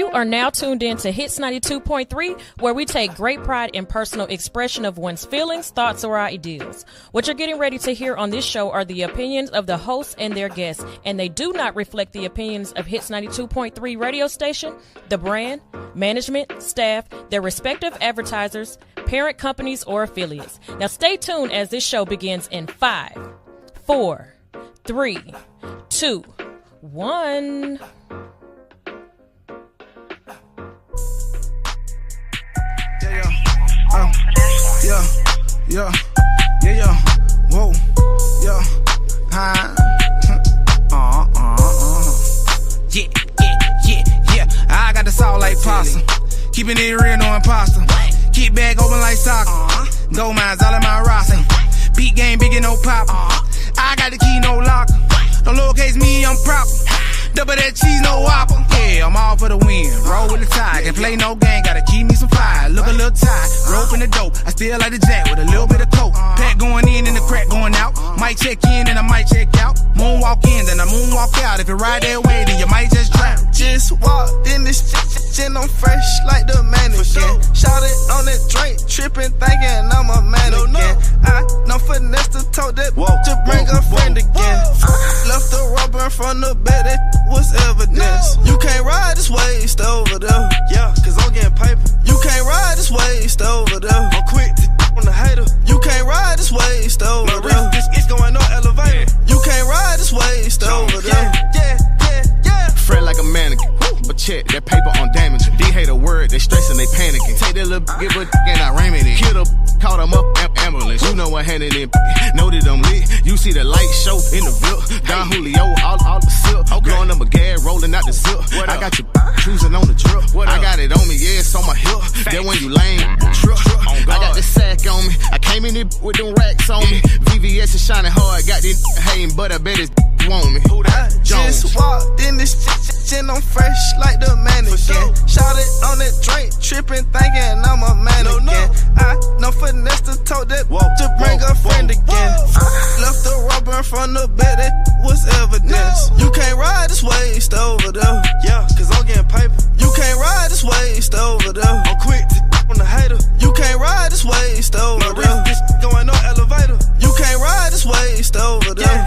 You are now tuned in to Hits 92.3, where we take great pride in personal expression of one's feelings, thoughts, or ideals. What you're getting ready to hear on this show are the opinions of the hosts and their guests, and they do not reflect the opinions of Hits 92.3 radio station, the brand, management, staff, their respective advertisers, parent companies, or affiliates. Now stay tuned as this show begins in 5, 4, 3, 2, 1. Yeah, whoa, yeah, hi. Yeah. I got the salt like pasta. Keeping it real, no imposter. Kick back open like soccer. Gold mines all in my roster. Beat game, big and no pop. I got the key, no locker. Don't lowercase me, I'm proper. Double that cheese, no whopper. Yeah, I'm all for the win. Roll with the tide. Can't play no game, gotta keep me some fire. Look a little tight. Rope in the dope. I still like the jack with a little bit of coke. Pack going in and the crack going out. Might check in and I might check out. Moonwalk in, then I moonwalk out. If you ride that way, then you might just drown. Just walked in this shit, I'm fresh like the mannequin. Shot it on that drink, tripping, thinking I'm a mannequin. I know finesse to tote that to bring a friend again. Left the rubber in front of the bed, that was evidence. You can't ride this way, stay over there. Yeah, cause I'm getting paper. You can't ride this way, stay over there. I'm quick on the hater. You can't ride this way, stay over there. It's going on elevator. You can't ride this way, stay over there. Yeah. Fret like a mannequin, but check that paper on damaging. They hate a word, they stressing, they panicking. Take that little give a and I ram it in. Kill the caught them up, ambulance. You know what handed in, know that I'm lit. You see the light show in the VIP. Don Julio, all the silk. Blowing them a gas, rolling out the zip. I got you cruising on the drip. I got it on me, yeah, it's on my hip. That when you lame, trip. I got the sack on me. I came in it with them racks on me. VVS is shining hard, got this hating, but I bet it's want me. I just walked in this shit, I'm fresh like the mannequin. Shot it on that drink, tripping, thinking I'm a mannequin. I know finesse to tote that to bring a friend again. Left the rubber in front of the bed, that was evidence. You can't ride this way, stay over there. Yeah, cause I'm getting paper. You can't ride this way, stay over there. I'm quick on the hater. You can't ride this way, stay over there. Going on elevator. You can't ride this way, stay over there.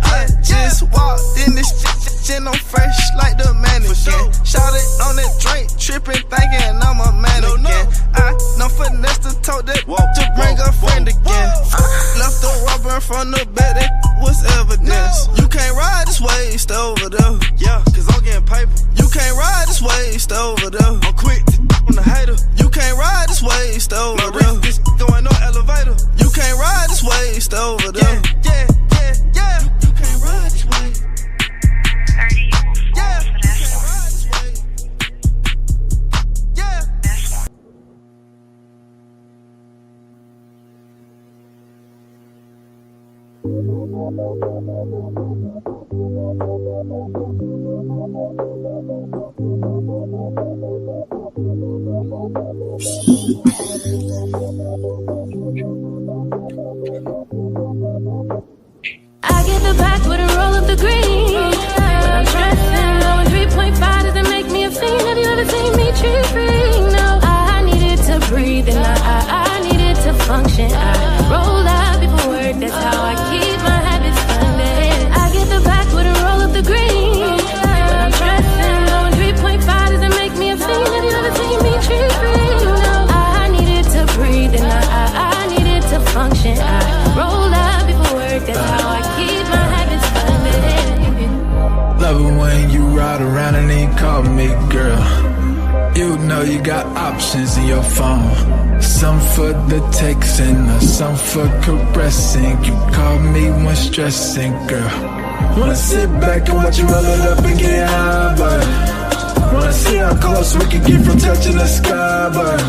I just walked in this shit, I'm fresh like the mannequin. Shot it on that drink, tripping, thinking I'm a mannequin. I know finesse to tote that to bring a friend again. Left the rubber in front of the bed, that was evidence. You can't ride this way, stay over there. Yeah, cause I'm getting paper. You can't ride this way, stay over there. I'm quick on the hater. You can't ride this way, stay over there. Going on elevator. You can't ride this way, stay over there. Yeah. You can't ride this way. I get the back with a roll of the green, but I'm stressing. Knowing 3.5 doesn't make me a fiend. Have you ever seen me tree free? No, I needed to breathe and I needed to function. I roll out before work, that's how I keep my habits funded. I get the back with a roll of the green, but I'm stressing. Knowing 3.5 doesn't make me a fiend. Have you ever seen me tree free? No, I needed to breathe and I needed to function. I roll out before work, that's how I keep my habits funded. Love it when you ride around and then call me girl. You know you got options in your phone. Some for the texting, some for caressing. You call me when stressing, girl. Wanna sit back and watch you roll it up and get high, but wanna see how close we can get from touching the sky, but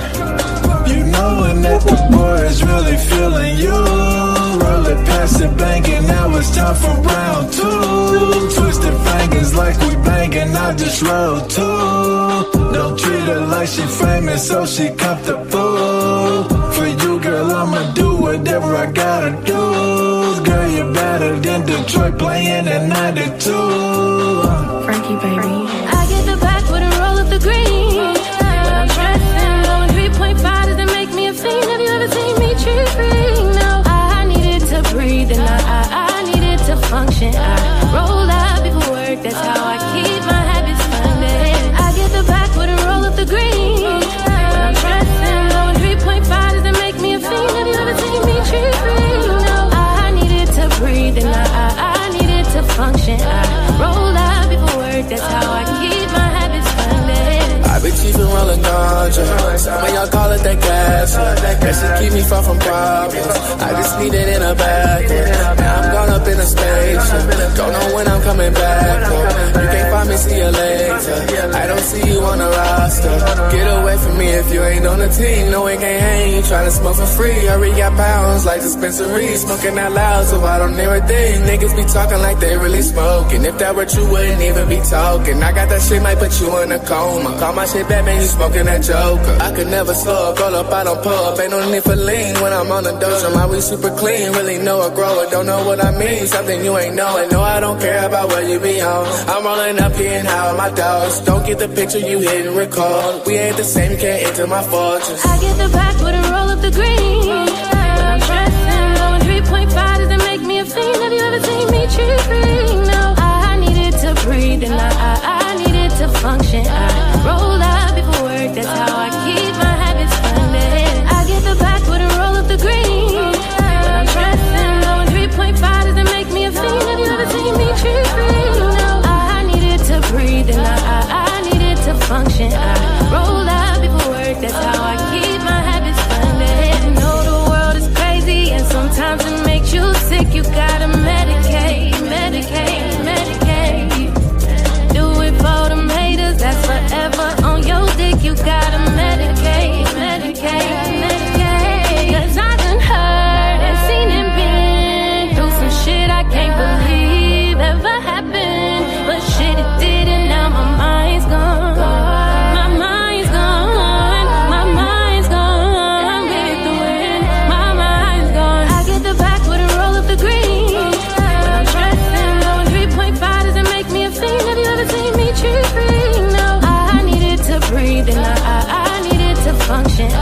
you knowing that the boy is really feeling you. Roll it past it, banging, now it's time for round two. Twisted fingers like we banging, I just roll two. Don't treat her like she famous, so she comfortable. For you, girl, I'ma do whatever I gotta do. Girl, you're better than Detroit playing at 92. Frankie, baby. I get the back with a roll of the green. that cash, that should keep me far from problems. I just need it in a bag, now I'm gone up in a space, don't know when I'm coming back, you can't find me, see your legs, I don't see you on the roster. Get away from me if you ain't on the team, no one can't hang, you tryna smoke for free. I already got pounds like dispensary, smoking out loud so I don't hear a thing. Niggas be talking like they really smoking, if that were true wouldn't even be talking. I got that shit might put you in a coma, call my shit Batman, you smoking that Joker. I could never slow up, roll up, I don't pull up, ain't no need for lean when I'm on the dojo. My weed super clean, really know a grower, don't know what I mean, something you ain't knowing. No, I don't care about what you be on, I'm rolling up here and high with my dogs. Don't get the picture, you hit and record. We ain't the same, you can't enter my fortress. I get the backwood and roll up the green. When I'm stressing, going 3.5 doesn't make me a fiend. Have you ever seen me tree free? No, I needed to breathe and I needed to function. I roll out before work, that's how I keep my habits funded. I get the backwood and roll up the green. When I'm stressing, going 3.5 doesn't make me a fiend. Have you ever seen me tree free? No, I needed to breathe and I needed to function. I roll out before work, that's how I keep my habits funded. I know the world is crazy and sometimes it makes you sick. You gotta medicate, medicate, medicate. Do it for them haters that's forever on your dick. You gotta medicate, medicate, medicate. Cause I done heard and seen and been through some shit I can't believe ever happened. But shit, it did and now my mind's gone. My mind's gone, my mind's gone. I'm with the wind, my mind's gone. I get the backwood and roll up the green. When I'm stressing, going 3.5 doesn't make me a fiend. Have you ever seen me tree free? No, I needed to breathe and I needed to function. I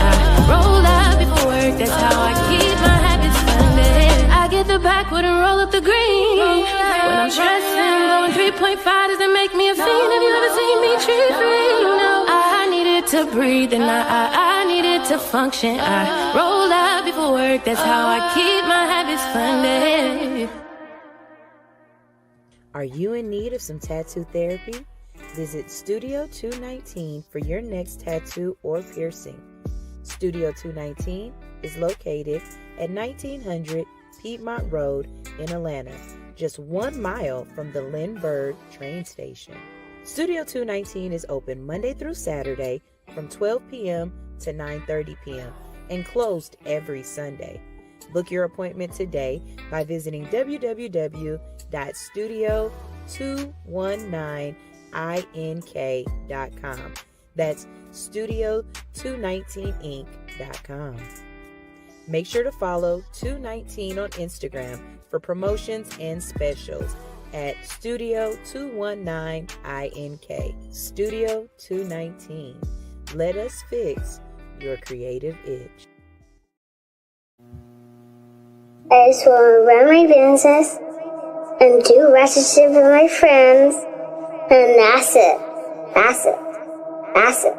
roll out before work, that's how I keep my habits funded. I get the backwood and roll up the green. When I'm stressing, going 3.5 doesn't make me a fiend. Have you ever seen me tree free? No, I needed to breathe and I needed to function. I roll out before work, that's how I keep my habits funded. Are you in need of some tattoo therapy? Visit Studio 219 for your next tattoo or piercing. Studio 219 is located at 1900 Piedmont Road in Atlanta, just 1 mile from the Lindbergh train station. Studio 219 is open Monday through Saturday from 12 p.m. to 9:30 p.m. and closed every Sunday. Book your appointment today by visiting www.studio219ink.com. That's studio219inc.com. Make sure to follow 219 on Instagram for promotions and specials at Studio219ink. Studio 219. Let us fix your creative itch. I just want to run my business and do relationship with my friends, and that's it. That's it. That's it.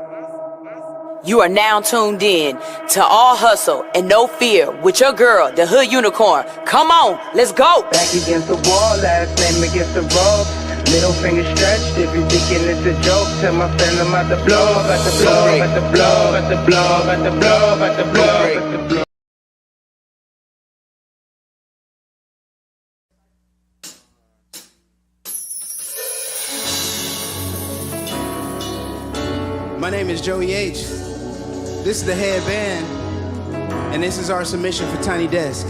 You are now tuned in to All Hustle and No Fear with your girl, the Hood Unicorn. Come on, let's go. Back against the wall, last name against the rope. Middle finger stretched, if you're thinking it's a joke, tell my friend I'm about to blow, about to blow, about to blow, about to blow, about to blow, about to blow, about to blow. My name is Joey H. This is the headband, and this is our submission for Tiny Desk.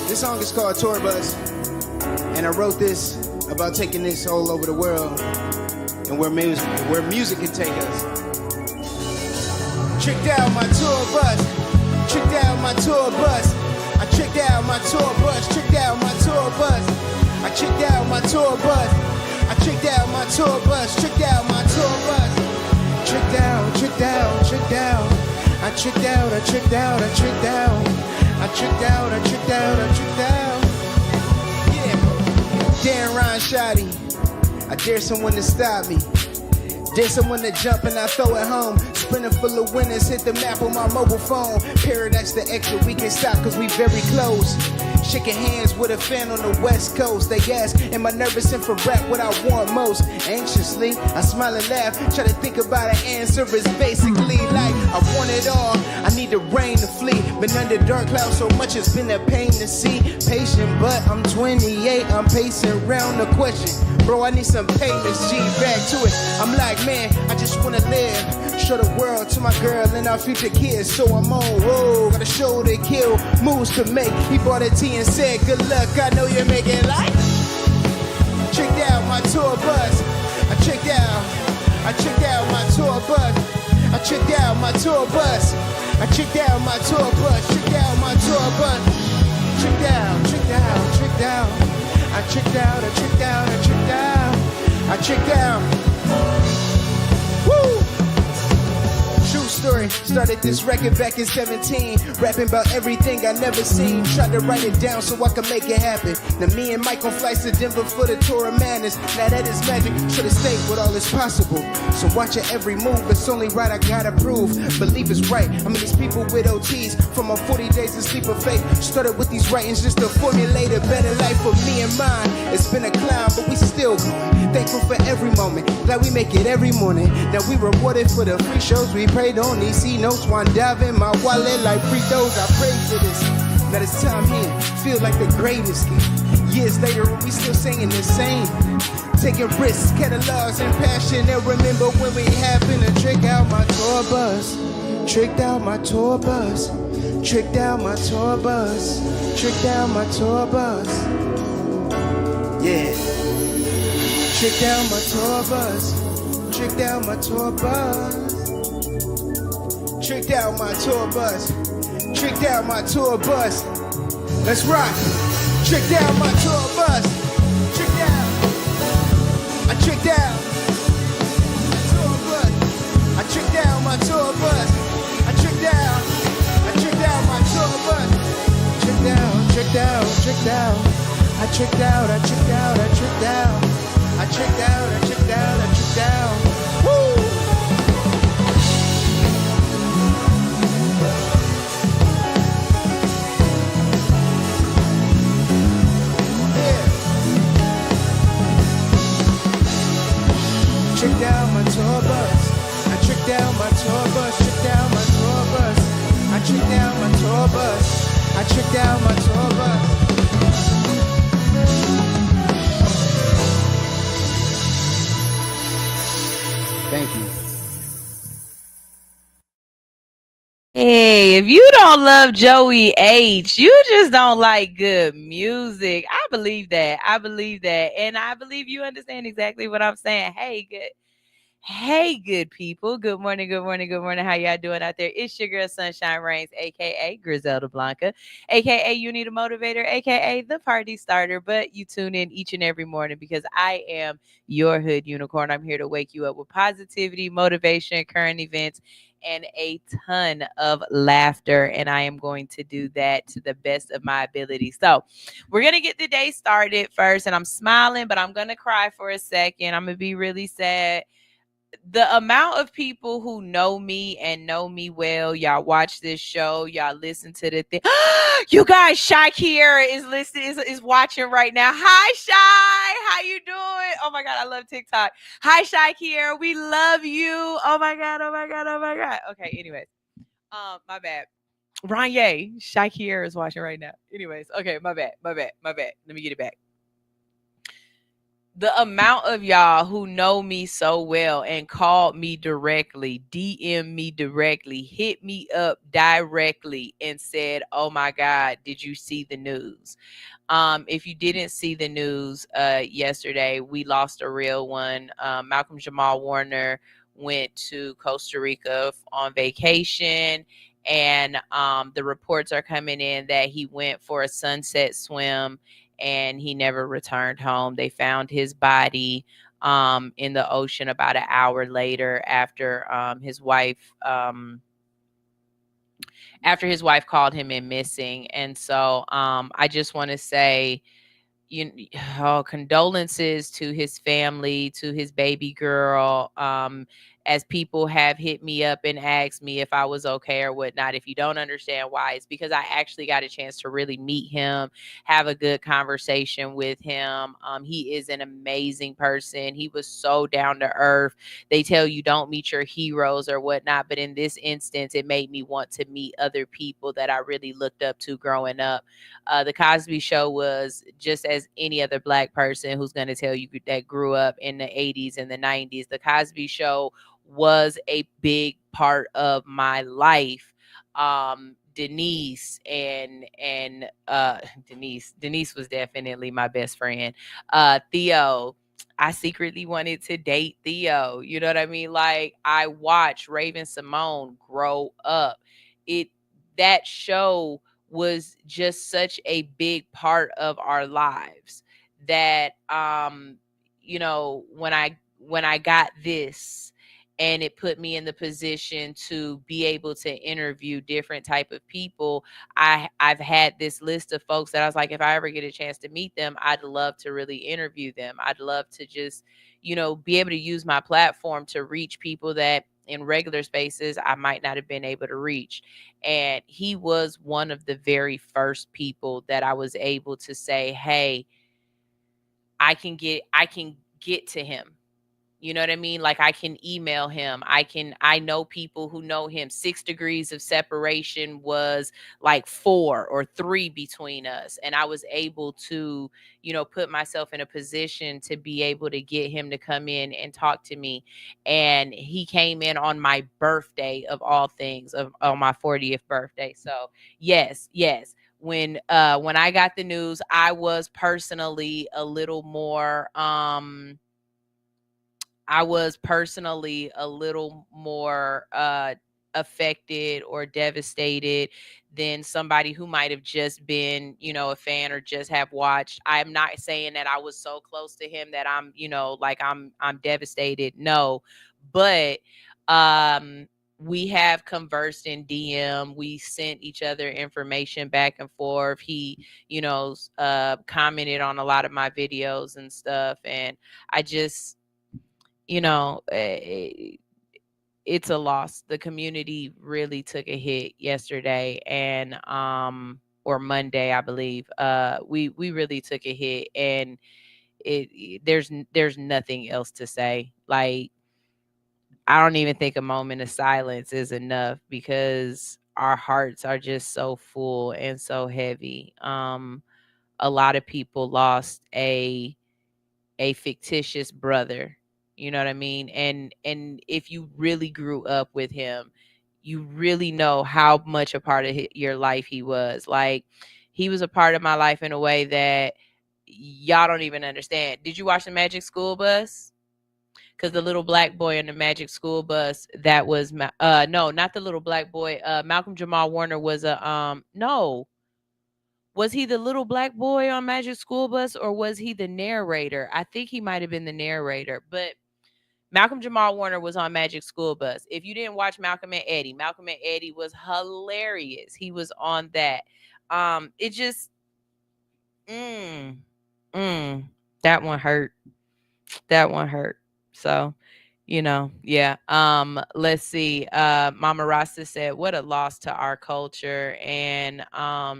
This song is called Tour Bus, and I wrote this about taking this all over the world and where music can take us. Tricked out my tour bus, tricked out my tour bus. I tricked out my tour bus, tricked out my tour bus. I tricked out my tour bus. I tricked out my tour bus, tricked out my tour bus. Tricked out, tricked out, tricked out. I tricked out, I tricked out, I tricked out. I tricked out, I tricked out, I tricked out. Yeah, Dan Ron Shoddy, I dare someone to stop me. Dare someone to jump and I throw it home. Sprinter full of winners, hit the map on my mobile phone. Paradise the extra, we can stop cause we very close. Shaking hands with a fan on the west coast. They ask, am I nervous and for rap what I want most? Anxiously, I smile and laugh, try to think about an answer. It's basically like, I want it all, I need the rain to flee. Been under dark clouds so much it's been a pain to see. Patient but I'm 28, I'm pacing around the question. Bro, I need some payments, G, back to it. I'm like, man, I just wanna live. Show the world to my girl and our future kids. So I'm on road, got a show to kill, moves to make. He bought a tea and said, good luck, I know you're making life. Checked out my tour bus. I checked out my tour bus. I checked out my tour bus. I checked out my tour bus. Checked out my tour bus. Checked out. I checked out. Woo! True story, started this record back in 17. Rapping about everything I never seen. Tried to write it down so I could make it happen. Now me and Mike on flights to Denver for the tour of madness. Now that is magic, should've stayed with all is possible. So watch your every move, it's only right, I gotta prove. Believe it's right, I mean these people with OTs. From my 40 days of sleep of faith. Started with these writings just to formulate a better life for me and mine. It's been a climb, but we still going. Thankful for every moment, glad we make it every morning. Now we rewarded for the free shows we prayed on. These C-notes, one dive in my wallet like free throws. I prayed for this. Now this time here, feel like the greatest. Years later, we still singing the same. Taking risks, catalogs, and passion. And remember when we happened to trick out my tour bus. Tricked out my tour bus. Tricked out my tour bus. Tricked out my tour bus. Yeah. Tricked out my tour bus. Tricked out my tour bus. Tricked out my tour bus. Tricked out my tour bus. Let's rock. Tricked out my tour bus. Tricked out. I tricked out. Tour bus. I tricked out my tour bus. I tricked out. I tricked out my tour bus. Tricked out. Tricked out. Tricked out. I tricked out. I tricked out. I tricked out. I tricked out. I tricked out. I tricked out. Woo! Tricked out my tour bus. I tricked out my tour bus. Tricked out my tour bus. I tricked out my tour bus. I tricked out my tour bus. Thank you. Hey, if you don't love Joey H, you just don't like good music. I believe that. And I believe you understand exactly what I'm saying. Hey, good people. Good morning. How y'all doing out there? It's your girl, Sunshine Reigns, a.k.a. Griselda Blanca, a.k.a. You Need a Motivator, a.k.a. The Party Starter. But you tune in each and every morning because I am your hood unicorn. I'm here to wake you up with positivity, motivation, current events, and a ton of laughter. And I am going to do that to the best of my ability. So we're going to get the day started first. And I'm smiling, but I'm going to cry for a second. I'm going to be really sad. The amount of people who know me and know me well, y'all watch this show, y'all listen to the thing. You guys, Shakira is watching right now. Hi, Shy. How you doing? Oh my God, I love TikTok. Hi, Shakira. We love you. Oh my God. Okay, anyways. My bad. Ranye, Shakira is watching right now. Anyways, okay, my bad. Let me get it back. The amount of y'all who know me so well and called me directly, DM me directly, hit me up directly and said, oh my God, did you see the news? If you didn't see the news yesterday, we lost a real one. Malcolm Jamal Warner went to Costa Rica on vacation. And the reports are coming in that he went for a sunset swim and he never returned home. They found his body in the ocean about an hour later after his wife called him in missing. And so I just want to say condolences to his family, to his baby girl. As people have hit me up and asked me if I was okay or whatnot. If you don't understand why, it's because I actually got a chance to really meet him, have a good conversation with him. He is an amazing person. He was so down to earth. They tell you don't meet your heroes or whatnot, but in this instance, it made me want to meet other people that I really looked up to growing up. The Cosby Show was just as any other Black person who's going to tell you that grew up in the 80s and the 90s. The Cosby Show was a big part of my life. Denise Denise was definitely my best friend. Theo, I secretly wanted to date Theo. You know what I mean? Like, I watched Raven Simone grow up. That show was just such a big part of our lives that when I got this, and it put me in the position to be able to interview different type of people. I've had this list of folks that I was like, if I ever get a chance to meet them, I'd love to really interview them. I'd love to just, be able to use my platform to reach people that in regular spaces I might not have been able to reach. And he was one of the very first people that I was able to say, hey, I can get to him. You know what I mean? Like, I can email him. I know people who know him. 6 degrees of separation was like 4 or 3 between us. And I was able to, put myself in a position to be able to get him to come in and talk to me. And he came in on my birthday of all things, on my 40th birthday. So yes. When I got the news, I was personally a little more, affected or devastated than somebody who might have just been, a fan or just have watched. I'm not saying that I was so close to him that I'm, like I'm devastated. No, but we have conversed in DM. We sent each other information back and forth. He, commented on a lot of my videos and stuff, and I just, it's a loss. The community really took a hit yesterday and or Monday, I believe. We really took a hit, and there's nothing else to say. Like, I don't even think a moment of silence is enough because our hearts are just so full and so heavy. A lot of people lost a fictitious brother. You know what I mean? And if you really grew up with him, you really know how much a part of your life he was. Like, he was a part of my life in a way that y'all don't even understand. Did you watch the Magic School Bus? Because the little black boy on the Magic School Bus, that was no, not the little black boy. Malcolm Jamal Warner was no. Was he the little black boy on Magic School Bus, or was he the narrator? I think he might have been the narrator, but Malcolm Jamal Warner was on Magic School Bus. If you didn't watch Malcolm and Eddie was hilarious. He was on that. It just, that one hurt. That one hurt. So, yeah. Let's see. Mama Rasta said, what a loss to our culture. And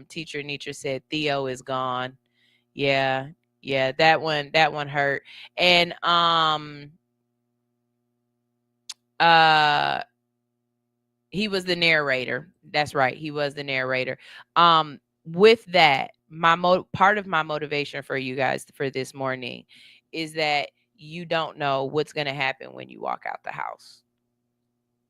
Teacher Nietzsche said, Theo is gone. Yeah. That one hurt. And he was the narrator. That's right. He was the narrator. With that, part of my motivation for you guys for this morning is that you don't know what's going to happen when you walk out the house.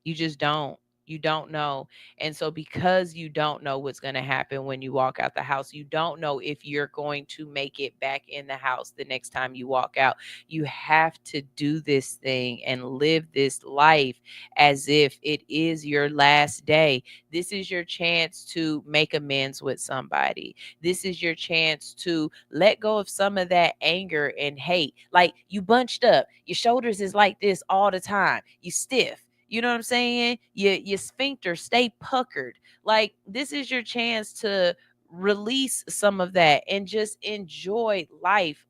You just don't. You don't know. And so because you don't know what's going to happen when you walk out the house, you don't know if you're going to make it back in the house the next time you walk out. You have to do this thing and live this life as if it is your last day. This is your chance to make amends with somebody. This is your chance to let go of some of that anger and hate. Like, you bunched up. Your shoulders is like this all the time. You stiff. You know what I'm saying? Your sphincter stay puckered. Like, this is your chance to release some of that and just enjoy life,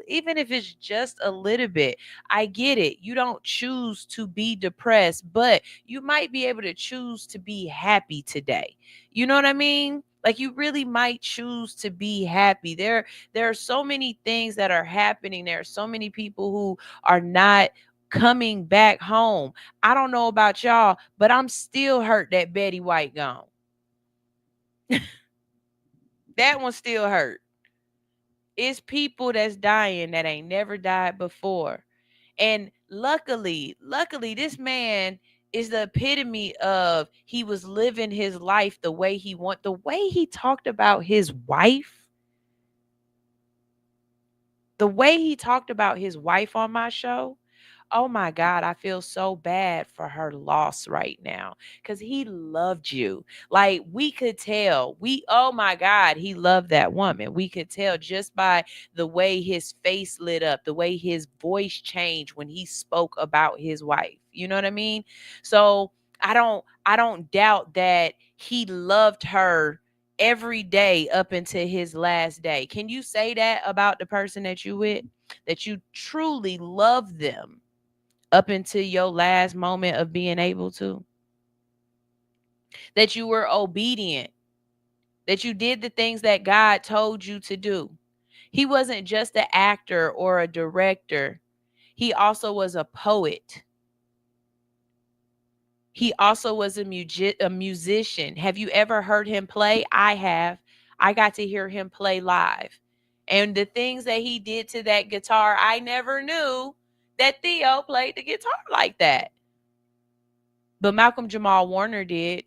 even if it's just a little bit. I get it. You don't choose to be depressed, but you might be able to choose to be happy today. You know what I mean? Like, you really might choose to be happy. There are so many things that are happening. There are so many people who are not coming back home. I don't know about y'all, but I'm still hurt that Betty White gone. That one still hurt. It's people that's dying that ain't never died before. And luckily, this man is the epitome of, he was living his life the way he want. The way he talked about his wife, on my show, oh my God, I feel so bad for her loss right now, because he loved you. Like, we could tell. Oh my God, he loved that woman. We could tell just by the way his face lit up, the way his voice changed when he spoke about his wife. You know what I mean? So I don't doubt that he loved her every day up until his last day. Can you say that about the person that you with? That you truly love them up until your last moment of being able to? That you were obedient, that you did the things that God told you to do. He wasn't just an actor or a director. He also was a poet. He also was a musician. Have you ever heard him play? I have. I got to hear him play live. And the things that he did to that guitar, I never knew that Theo played the guitar like that. But Malcolm Jamal Warner did.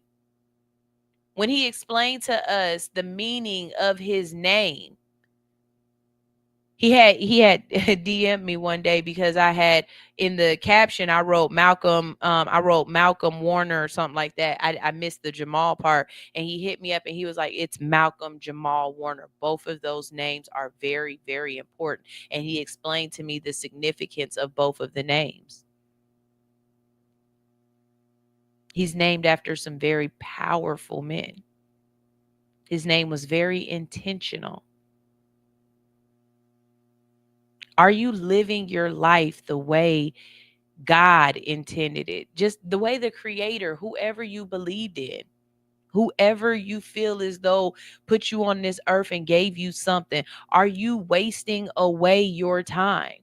When he explained to us the meaning of his name, he had DM'd me one day because I had, in the caption, I wrote Malcolm Warner or something like that. I missed the Jamal part, and he hit me up and he was like, it's Malcolm Jamal Warner. Both of those names are very, very important. And he explained to me the significance of both of the names. He's named after some very powerful men. His name was very intentional. Are you living your life the way God intended it? Just the way the Creator, whoever you believed in, whoever you feel as though put you on this earth and gave you something, are you wasting away your time?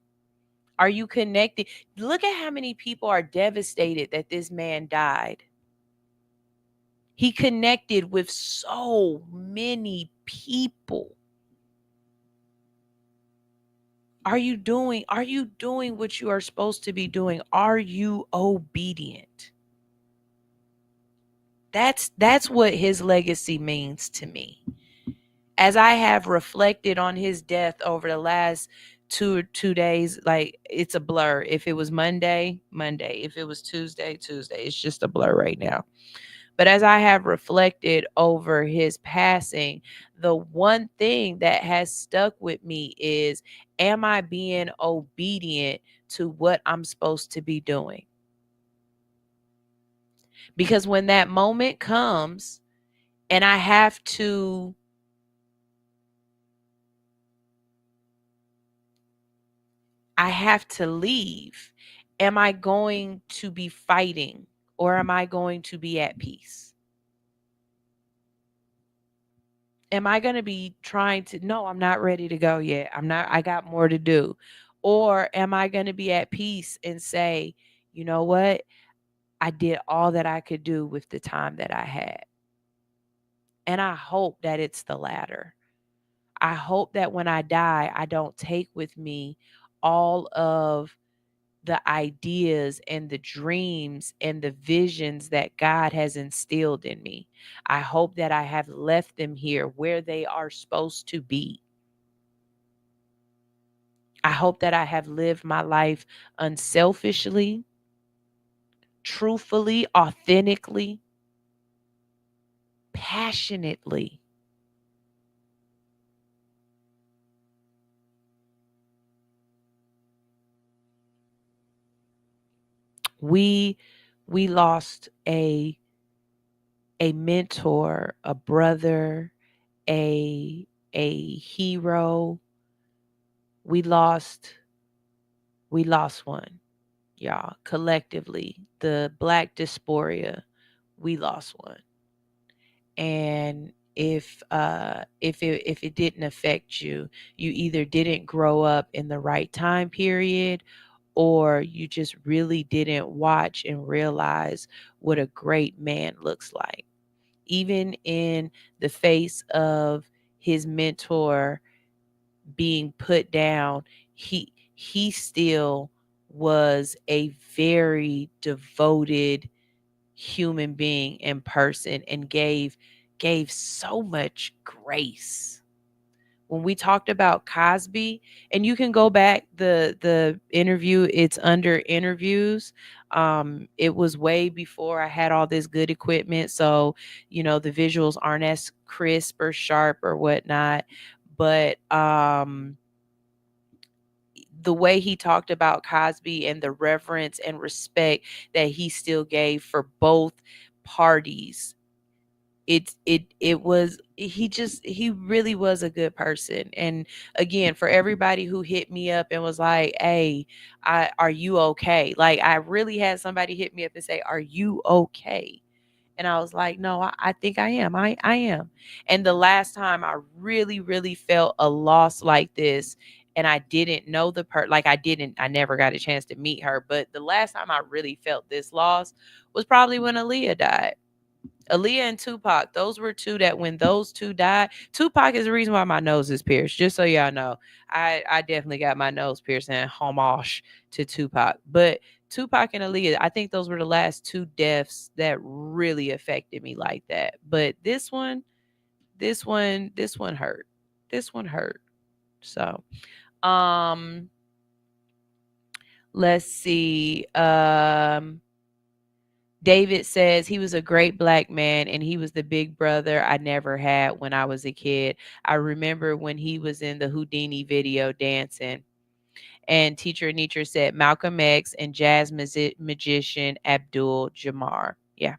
Are you connected? Look at how many people are devastated that this man died. He connected with so many people. Are you doing what you are supposed to be doing? Are you obedient? That's what his legacy means to me. As I have reflected on his death over the last two days, like, it's a blur. If it was Monday. If it was Tuesday. It's just a blur right now. But as I have reflected over his passing, the one thing that has stuck with me is, am I being obedient to what I'm supposed to be doing? Because when that moment comes and I have to leave, am I going to be fighting or am I going to be at peace? Am I going to be trying to, no, I'm not ready to go yet. I got more to do. Or am I going to be at peace and say, you know what? I did all that I could do with the time that I had. And I hope that it's the latter. I hope that when I die, I don't take with me all of the ideas and the dreams and the visions that God has instilled in me. I hope that I have left them here where they are supposed to be. I hope that I have lived my life unselfishly, truthfully, authentically, passionately. We lost a mentor, a brother, a hero. We lost one, y'all. Collectively, the Black dysphoria, we lost one. And if it didn't affect you, you either didn't grow up in the right time period, or you just really didn't watch and realize what a great man looks like. Even in the face of his mentor being put down, he still was a very devoted human being and person, and gave so much grace. When we talked about Cosby, and you can go back, the interview, it's under interviews. It was way before I had all this good equipment, so the visuals aren't as crisp or sharp or whatnot. But the way he talked about Cosby and the reverence and respect that he still gave for both parties, it was, he really was a good person. And again, for everybody who hit me up and was like, hey, are you okay? Like, I really had somebody hit me up and say, are you okay? And I was like, no, I think I am. I am. And the last time I really, really felt a loss like this, and I didn't know I never got a chance to meet her. But the last time I really felt this loss was probably when Aaliyah died. Aaliyah and Tupac, those were two that when those two died, Tupac is the reason why my nose is pierced. Just so y'all know, I definitely got my nose pierced in homage to Tupac. But Tupac and Aaliyah, I think those were the last two deaths that really affected me like that. But this one hurt. This one hurt. So, let's see. David says he was a great Black man, and he was the big brother I never had when I was a kid. I remember when he was in the Houdini video dancing. And Teacher Nietzsche said Malcolm X and jazz magician Abdul Jamar. Yeah.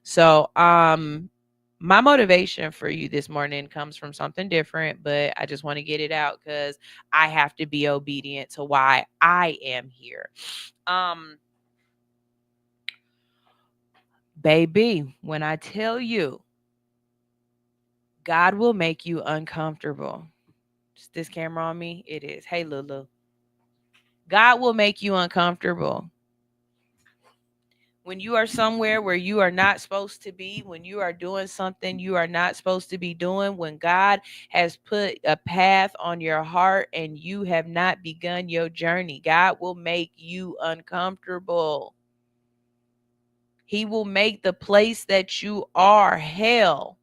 So my motivation for you this morning comes from something different, but I just want to get it out because I have to be obedient to why I am here. Baby, when I tell you, God will make you uncomfortable. Is this camera on me? It is. Hey, Lulu. God will make you uncomfortable. When you are somewhere where you are not supposed to be, when you are doing something you are not supposed to be doing, when God has put a path on your heart and you have not begun your journey, God will make you uncomfortable. He will make the place that you are hell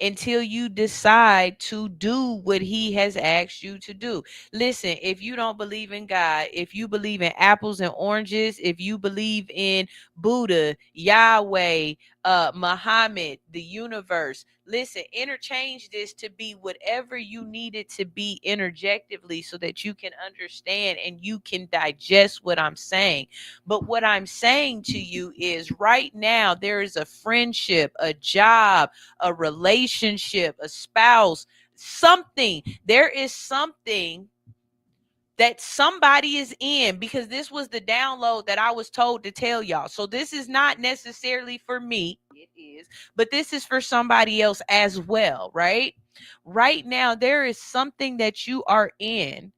until you decide to do what he has asked you to do. Listen, if you don't believe in God, if you believe in apples and oranges, if you believe in Buddha, Yahweh, Muhammad, the universe, listen, interchange this to be whatever you need it to be interjectively so that you can understand and you can digest what I'm saying. But what I'm saying to you is right now there is a friendship, a job, a relationship, a spouse, something. There is something that somebody is in, because this was the download that I was told to tell y'all. So this is not necessarily for me. It is, but this is for somebody else as well, right? Right now, there is something that you are in.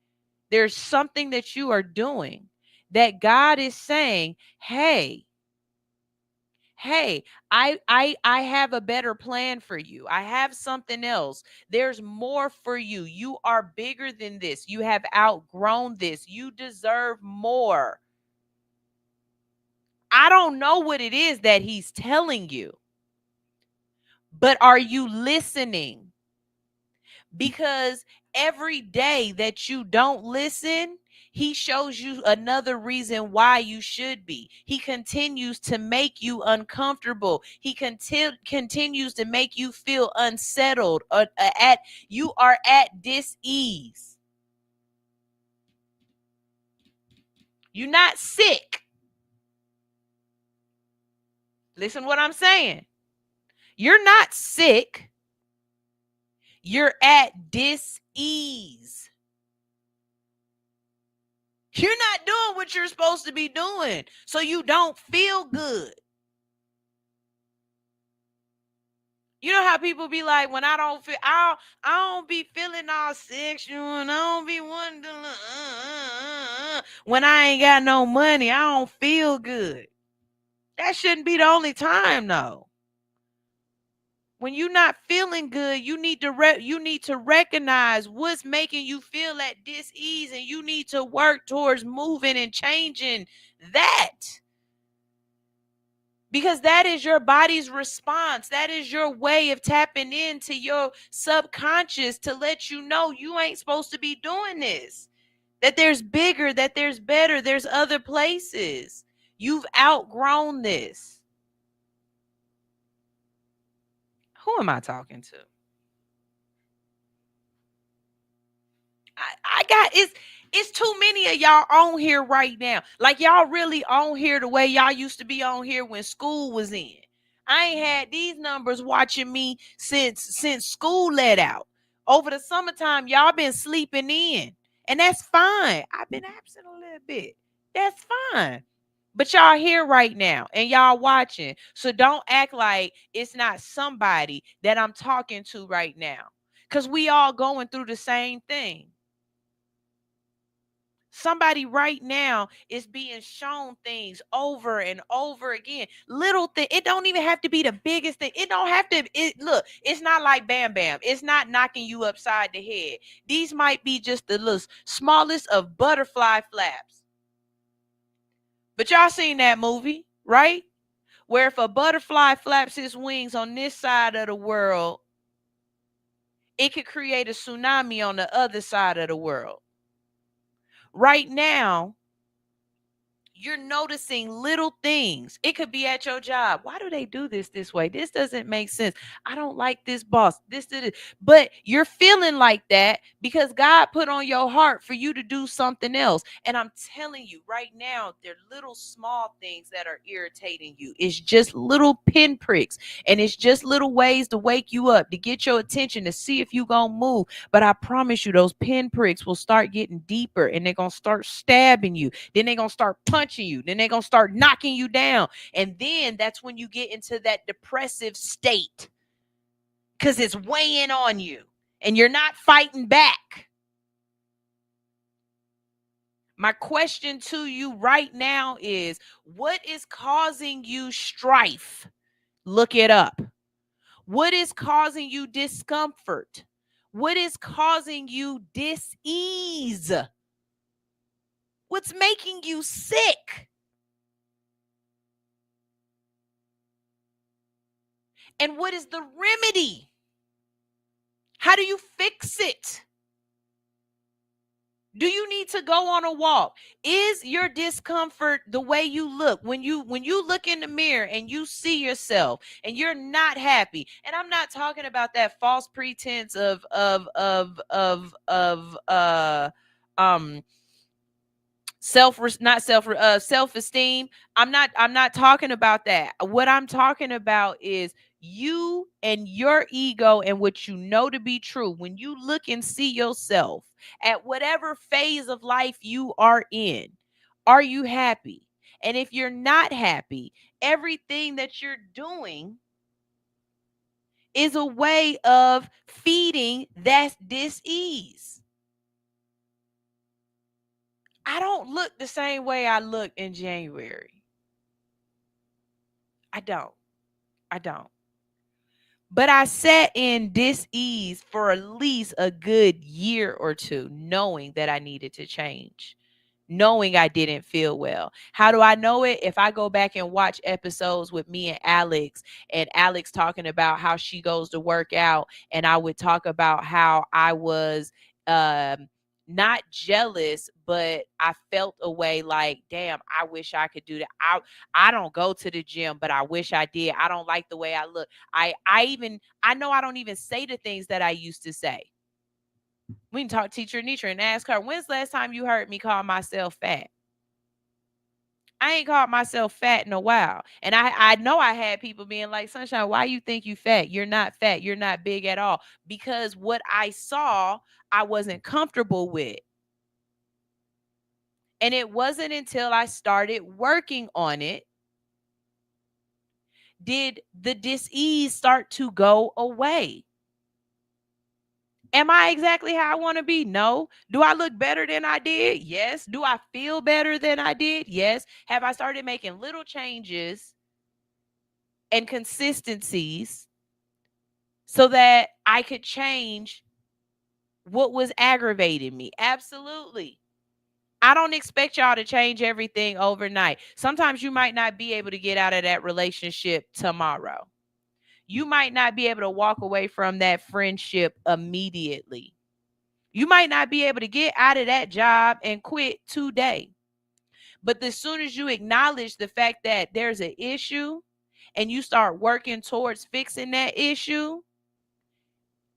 There's something that you are doing that God is saying, hey, I have a better plan for you. I have something else. There's more for you. You are bigger than this. You have outgrown this. You deserve more. I don't know what it is that he's telling you, but are you listening? Because every day that you don't listen, he shows you another reason why you should be. He continues to make you uncomfortable. He continues to make you feel unsettled. You are at dis-ease. You're not sick. Listen what I'm saying. You're not sick. You're at dis-ease. You're not doing what you're supposed to be doing, so you don't feel good. You know how people be like, when I don't be feeling all sexual, and I don't be wanting to, when I ain't got no money, I don't feel good. That shouldn't be the only time, though. When you're not feeling good, you need to recognize what's making you feel at dis-ease, and you need to work towards moving and changing that. Because that is your body's response. That is your way of tapping into your subconscious to let you know you ain't supposed to be doing this. That there's bigger, that there's better, there's other places. You've outgrown this. Who am I talking to? It's too many of y'all on here right now. Like, y'all really on here the way y'all used to be on here when school was in. I ain't had these numbers watching me since school let out. Over the summertime, y'all been sleeping in. And that's fine. I've been absent a little bit. That's fine. But y'all here right now and y'all watching. So don't act like it's not somebody that I'm talking to right now. Because we all going through the same thing. Somebody right now is being shown things over and over again. Little thing. It don't even have to be the biggest thing. It don't have to. Look, it's not like Bam Bam. It's not knocking you upside the head. These might be just the little smallest of butterfly flaps. But y'all seen that movie, right? Where if a butterfly flaps his wings on this side of the world, it could create a tsunami on the other side of the world. Right now, you're noticing little things. It could be at your job. Why do they do this way? This doesn't make sense. I don't like this boss. This. But you're feeling like that because God put on your heart for you to do something else. And I'm telling you right now, they're little small things that are irritating you. It's just little pinpricks. And it's just little ways to wake you up, to get your attention, to see if you're going to move. But I promise you, those pinpricks will start getting deeper, and they're going to start stabbing you. Then they're going to start punching you. Then they're going to start knocking you down. And then that's when you get into that depressive state, because it's weighing on you and you're not fighting back. My question to you right now is, what is causing you strife? Look it up. What is causing you discomfort? What is causing you dis-ease? What's making you sick? And what is the remedy? How do you fix it? Do you need to go on a walk? Is your discomfort the way you look? When you look in the mirror and you see yourself and you're not happy. And I'm not talking about that false pretense of self-esteem. I'm not talking about that. What I'm talking about is you and your ego and what you know to be true. When you look and see yourself at whatever phase of life you are in, are you happy? And if you're not happy, everything that you're doing is a way of feeding that dis-ease. I don't look the same way I looked in January. I don't. But I sat in dis-ease for at least a good year or two, knowing that I needed to change, knowing I didn't feel well. How do I know it? If I go back and watch episodes with me and Alex talking about how she goes to work out, and I would talk about how I was not jealous, but I felt a way like, damn, I wish I could do that. I don't go to the gym, but I wish I did. I don't like the way I look. I know I don't even say the things that I used to say. We can talk to Teacher Nitra and ask her, when's the last time you heard me call myself fat? I ain't called myself fat in a while. And I know I had people being like, Sunshine, why you think you fat? You're not fat. You're not big at all. Because what I saw, I wasn't comfortable with. And it wasn't until I started working on it did the dis-ease start to go away. Am I exactly how I want to be? No. Do I look better than I did? Yes. Do I feel better than I did? Yes. Have I started making little changes and consistencies so that I could change what was aggravating me? Absolutely. I don't expect y'all to change everything overnight. Sometimes you might not be able to get out of that relationship tomorrow. You might not be able to walk away from that friendship immediately. You might not be able to get out of that job and quit today. But as soon as you acknowledge the fact that there's an issue and you start working towards fixing that issue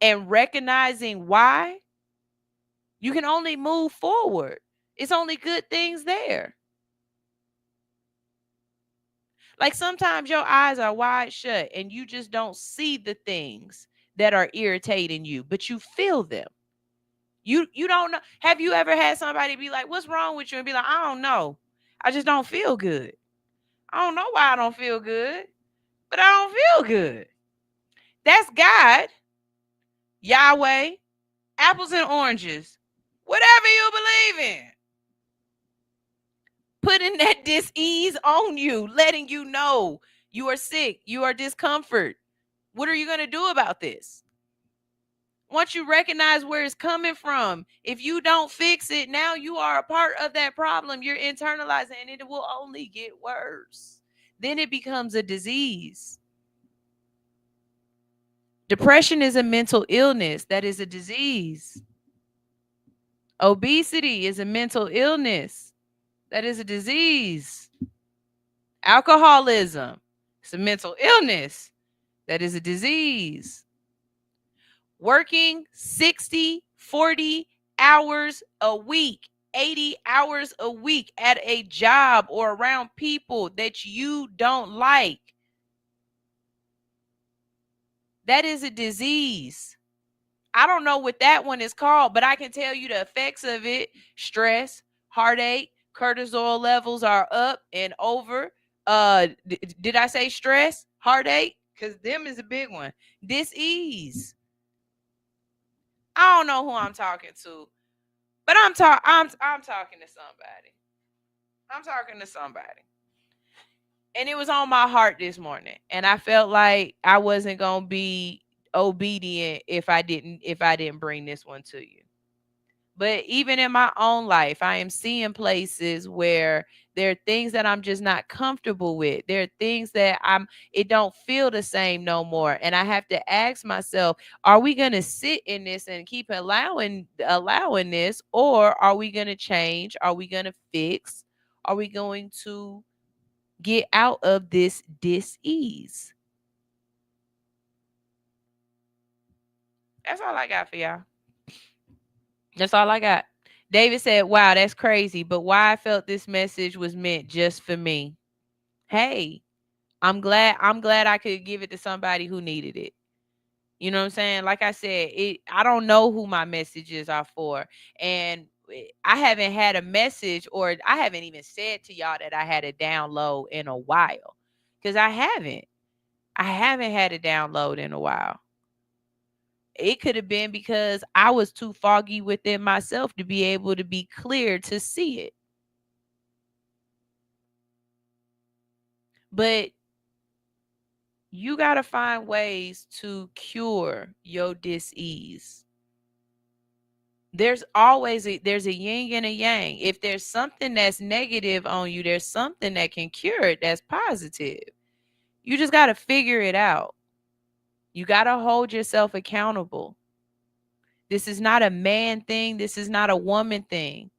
and recognizing why, you can only move forward. It's only good things there. Like sometimes your eyes are wide shut and you just don't see the things that are irritating you, but you feel them. You don't know. Have you ever had somebody be like, what's wrong with you? And be like, I don't know. I just don't feel good. I don't know why I don't feel good, but I don't feel good. That's God, Yahweh, apples and oranges, whatever you believe in. Putting that dis-ease on you, letting you know you are sick, you are discomfort. What are you going to do about this? Once you recognize where it's coming from, if you don't fix it, now you are a part of that problem. You're internalizing, and it will only get worse. Then it becomes a disease. Depression is a mental illness. That is a disease. Obesity is a mental illness. That is a disease. Alcoholism is a mental illness. That is a disease. Working 60, 40 hours a week, 80 hours a week at a job or around people that you don't like. That is a disease. I don't know what that one is called, but I can tell you the effects of it. Stress, heartache, cortisol levels are up and over. Did I say stress, heartache? Because them is a big one. Dis-ease. I don't know who I'm talking to, but I'm talking to somebody. I'm talking to somebody. And it was on my heart this morning. And I felt like I wasn't going to be obedient if I didn't bring this one to you. But even in my own life, I am seeing places where there are things that I'm just not comfortable with. There are things that it don't feel the same no more. And I have to ask myself, are we going to sit in this and keep allowing this? Or are we going to change? Are we going to fix? Are we going to get out of this dis-ease? That's all I got for y'all. That's all I got. David said, wow, that's crazy. But why I felt this message was meant just for me. Hey, I'm glad I could give it to somebody who needed it. You know what I'm saying? Like I said, I don't know who my messages are for. And I haven't had a message, or I haven't even said to y'all that I had a download in a while. Because I haven't had a download in a while. It could have been because I was too foggy within myself to be able to be clear to see it. But you got to find ways to cure your dis-ease. There's always there's a yin and a yang. If there's something that's negative on you, there's something that can cure it that's positive. You just got to figure it out. You got to hold yourself accountable. This is not a man thing. This is not a woman thing.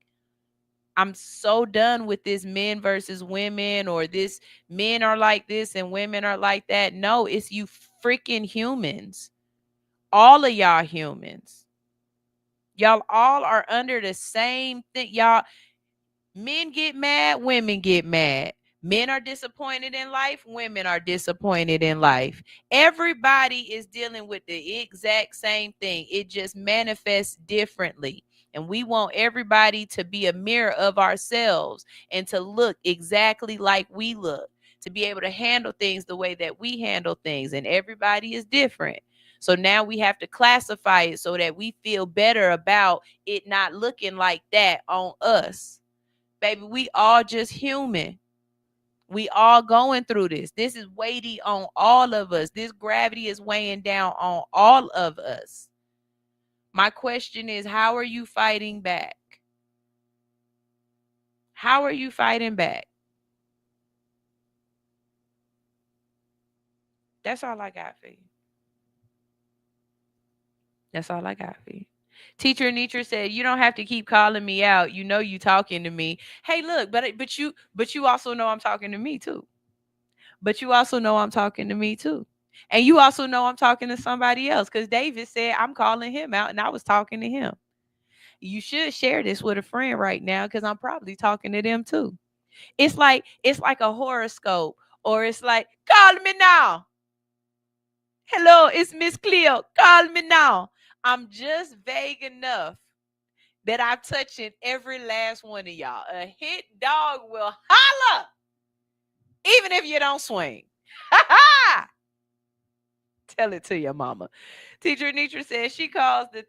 I'm so done with this men versus women, or this men are like this and women are like that. No, it's you freaking humans. All of y'all humans. Y'all all are under the same thing. Y'all, men get mad, women get mad. Men are disappointed in life. Women are disappointed in life. Everybody is dealing with the exact same thing. It just manifests differently. And we want everybody to be a mirror of ourselves and to look exactly like we look, to be able to handle things the way that we handle things. And everybody is different. So now we have to classify it so that we feel better about it not looking like that on us. Baby, we all just human. We all going through this. This is weighty on all of us. This gravity is weighing down on all of us. My question is, how are you fighting back? How are you fighting back? That's all I got for you. That's all I got for you. Teacher Nietzsche said, "You don't have to keep calling me out. You know you talking to me." Hey, look, but you also know I'm talking to me too. But you also know I'm talking to me too. And you also know I'm talking to somebody else, because David said I'm calling him out and I was talking to him. You should share this with a friend right now, because I'm probably talking to them too. It's like a horoscope, or it's like, call me now. Hello, it's Miss Cleo. Call me now. I'm just vague enough that I'm touching every last one of y'all. A hit dog will holler, even if you don't swing. Ha ha! Tell it to your mama. Teacher Nietzsche says she calls the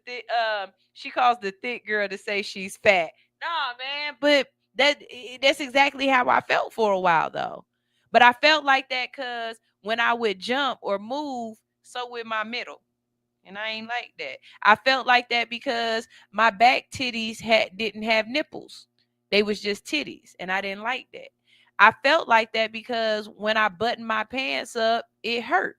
thick girl to say she's fat. Nah, man, but that's exactly how I felt for a while though. But I felt like that because when I would jump or move, so with my middle. And I ain't like that. I felt like that because my back titties didn't have nipples. They was just titties, and I didn't like that. I felt like that because when I buttoned my pants up, it hurt.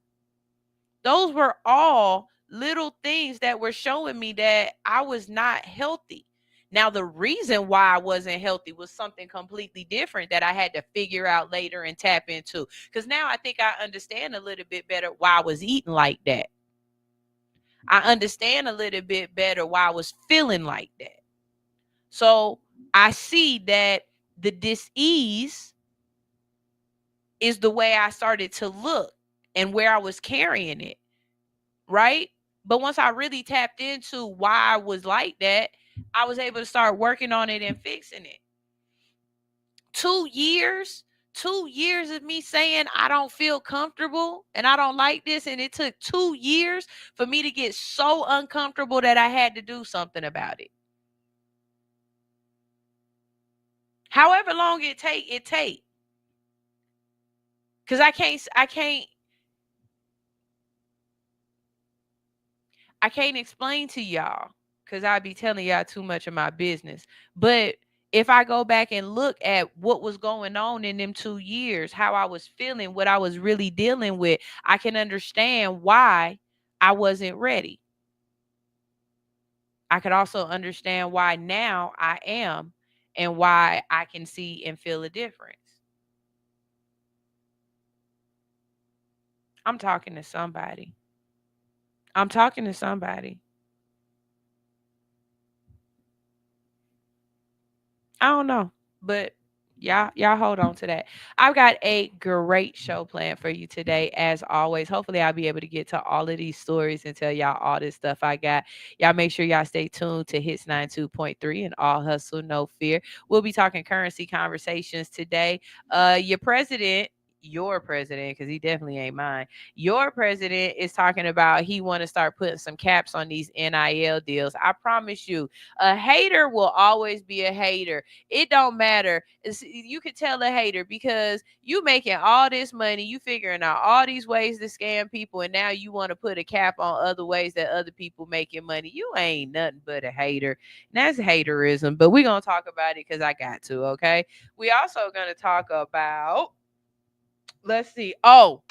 Those were all little things that were showing me that I was not healthy. Now, the reason why I wasn't healthy was something completely different that I had to figure out later and tap into. Because now I think I understand a little bit better why I was eating like that. I understand a little bit better why I was feeling like that. So I see that the dis-ease is the way I started to look and where I was carrying it. Right? But once I really tapped into why I was like that, I was able to start working on it and fixing it. 2 years of me saying I don't feel comfortable and I don't like this. And it took 2 years for me to get so uncomfortable that I had to do something about it. However long it take. Because I can't explain to y'all, because I'd be telling y'all too much of my business. But if I go back and look at what was going on in them 2 years, how I was feeling, what I was really dealing with, I can understand why I wasn't ready. I could also understand why now I am, and why I can see and feel a difference. I'm talking to somebody. I'm talking to somebody. I don't know, but y'all hold on to that. I've got a great show planned for you today, as always. Hopefully I'll be able to get to all of these stories and tell y'all all this stuff I got. Y'all make sure y'all stay tuned to Hits 92.3 and All Hustle No Fear. We'll be talking currency conversations today. Your president, because he definitely ain't mine. Your president is talking about he want to start putting some caps on these NIL deals. I promise you, a hater will always be a hater. It don't matter. You could tell a hater because you making all this money, you figuring out all these ways to scam people, and now you want to put a cap on other ways that other people making money. You ain't nothing but a hater. And that's haterism, but we're going to talk about it because I got to, okay? We also going to talk about, let's see. Oh,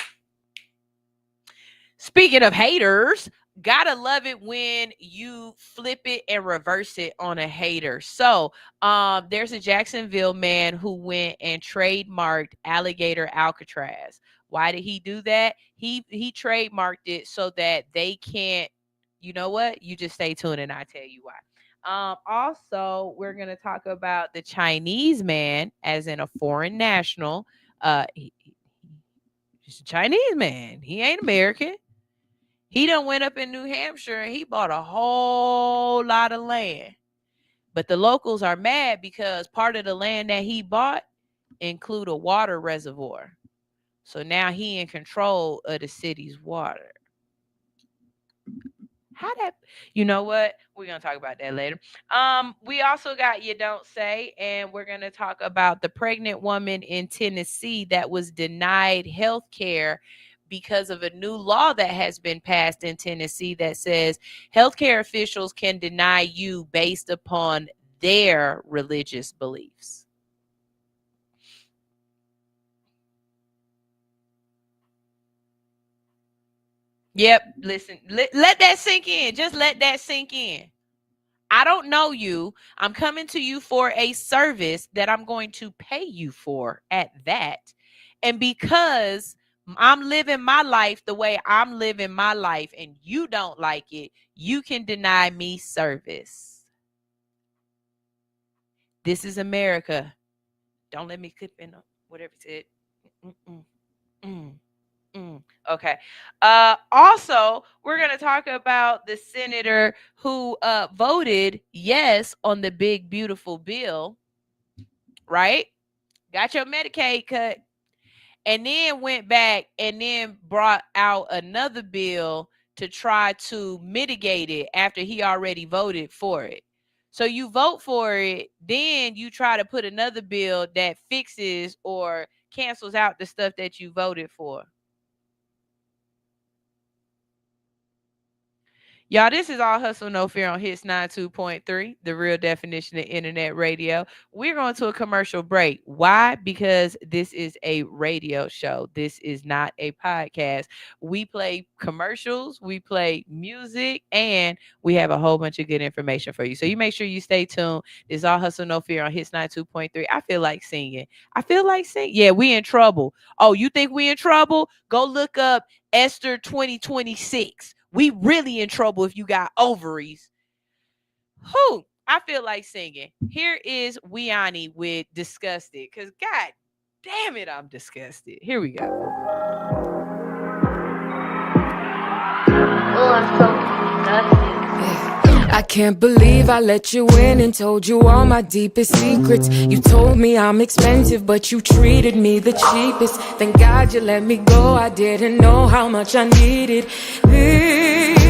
speaking of haters, gotta love it when you flip it and reverse it on a hater. So there's a Jacksonville man who went and trademarked Alligator Alcatraz. Why did he do that? He trademarked it so that they can't, you know what? You just stay tuned and I'll tell you why. Also, we're going to talk about the Chinese man, as in a foreign national, He's a Chinese man. He ain't American. He done went up in New Hampshire and he bought a whole lot of land. But the locals are mad because part of the land that he bought include a water reservoir. So now he in control of the city's water. How that, you know what? We're going to talk about that later. We also got You Don't Say, and we're going to talk about the pregnant woman in Tennessee that was denied health care because of a new law that has been passed in Tennessee that says healthcare officials can deny you based upon their religious beliefs. Yep, listen, let that sink in. Just let that sink in. I don't know you. I'm coming to you for a service that I'm going to pay you for at that. And because I'm living my life the way I'm living my life and you don't like it, you can deny me service. This is America. Don't let me clip in whatever it said. Okay. Also, we're going to talk about the senator who voted yes on the big, beautiful bill, right? Got your Medicaid cut, and then went back and then brought out another bill to try to mitigate it after he already voted for it. So you vote for it, then you try to put another bill that fixes or cancels out the stuff that you voted for. Y'all, this is All Hustle, No Fear on Hits 92.3, the real definition of internet radio. We're going to a commercial break. Why? Because this is a radio show. This is not a podcast. We play commercials, we play music, and we have a whole bunch of good information for you. So you make sure you stay tuned. This is All Hustle, No Fear on Hits 92.3. I feel like singing. Yeah, we in trouble. Oh, you think we in trouble? Go look up Esther 2026. We really in trouble if you got ovaries. Whew, I feel like singing. Here is Weani with Disgusted. Because God damn it, I'm disgusted. Here we go. Oh, I'm so disgusted. I can't believe I let you in and told you all my deepest secrets. You told me I'm expensive, but you treated me the cheapest. Thank God you let me go. I didn't know how much I needed this.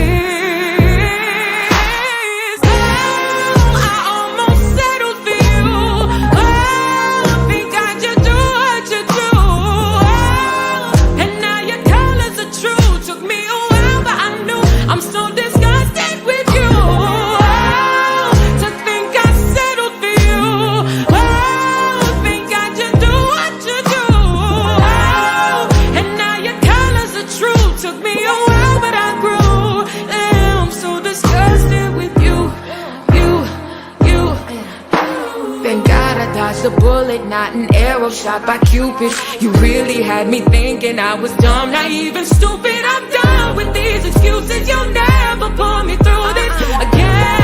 The bullet, not an arrow shot by Cupid. You really had me thinking I was dumb, naive and stupid. I'm done with these excuses. You'll never pull me through this again.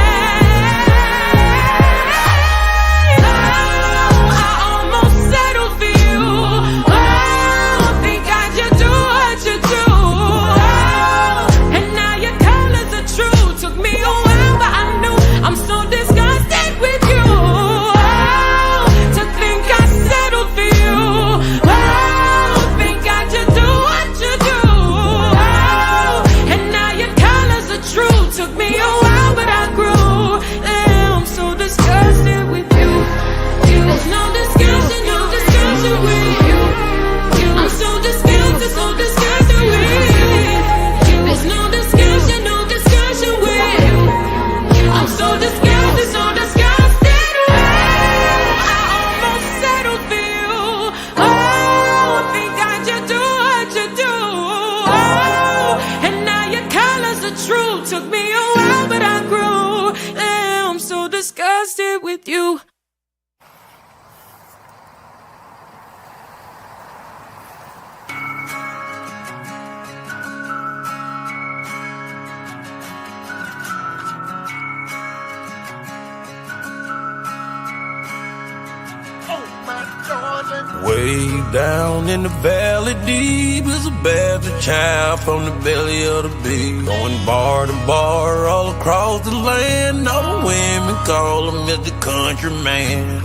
With you. Oh my God. Way down in the valley deep is a bastard child from the belly of the beast. Going bar to bar all across the land. All the women call him Mr. Country Man.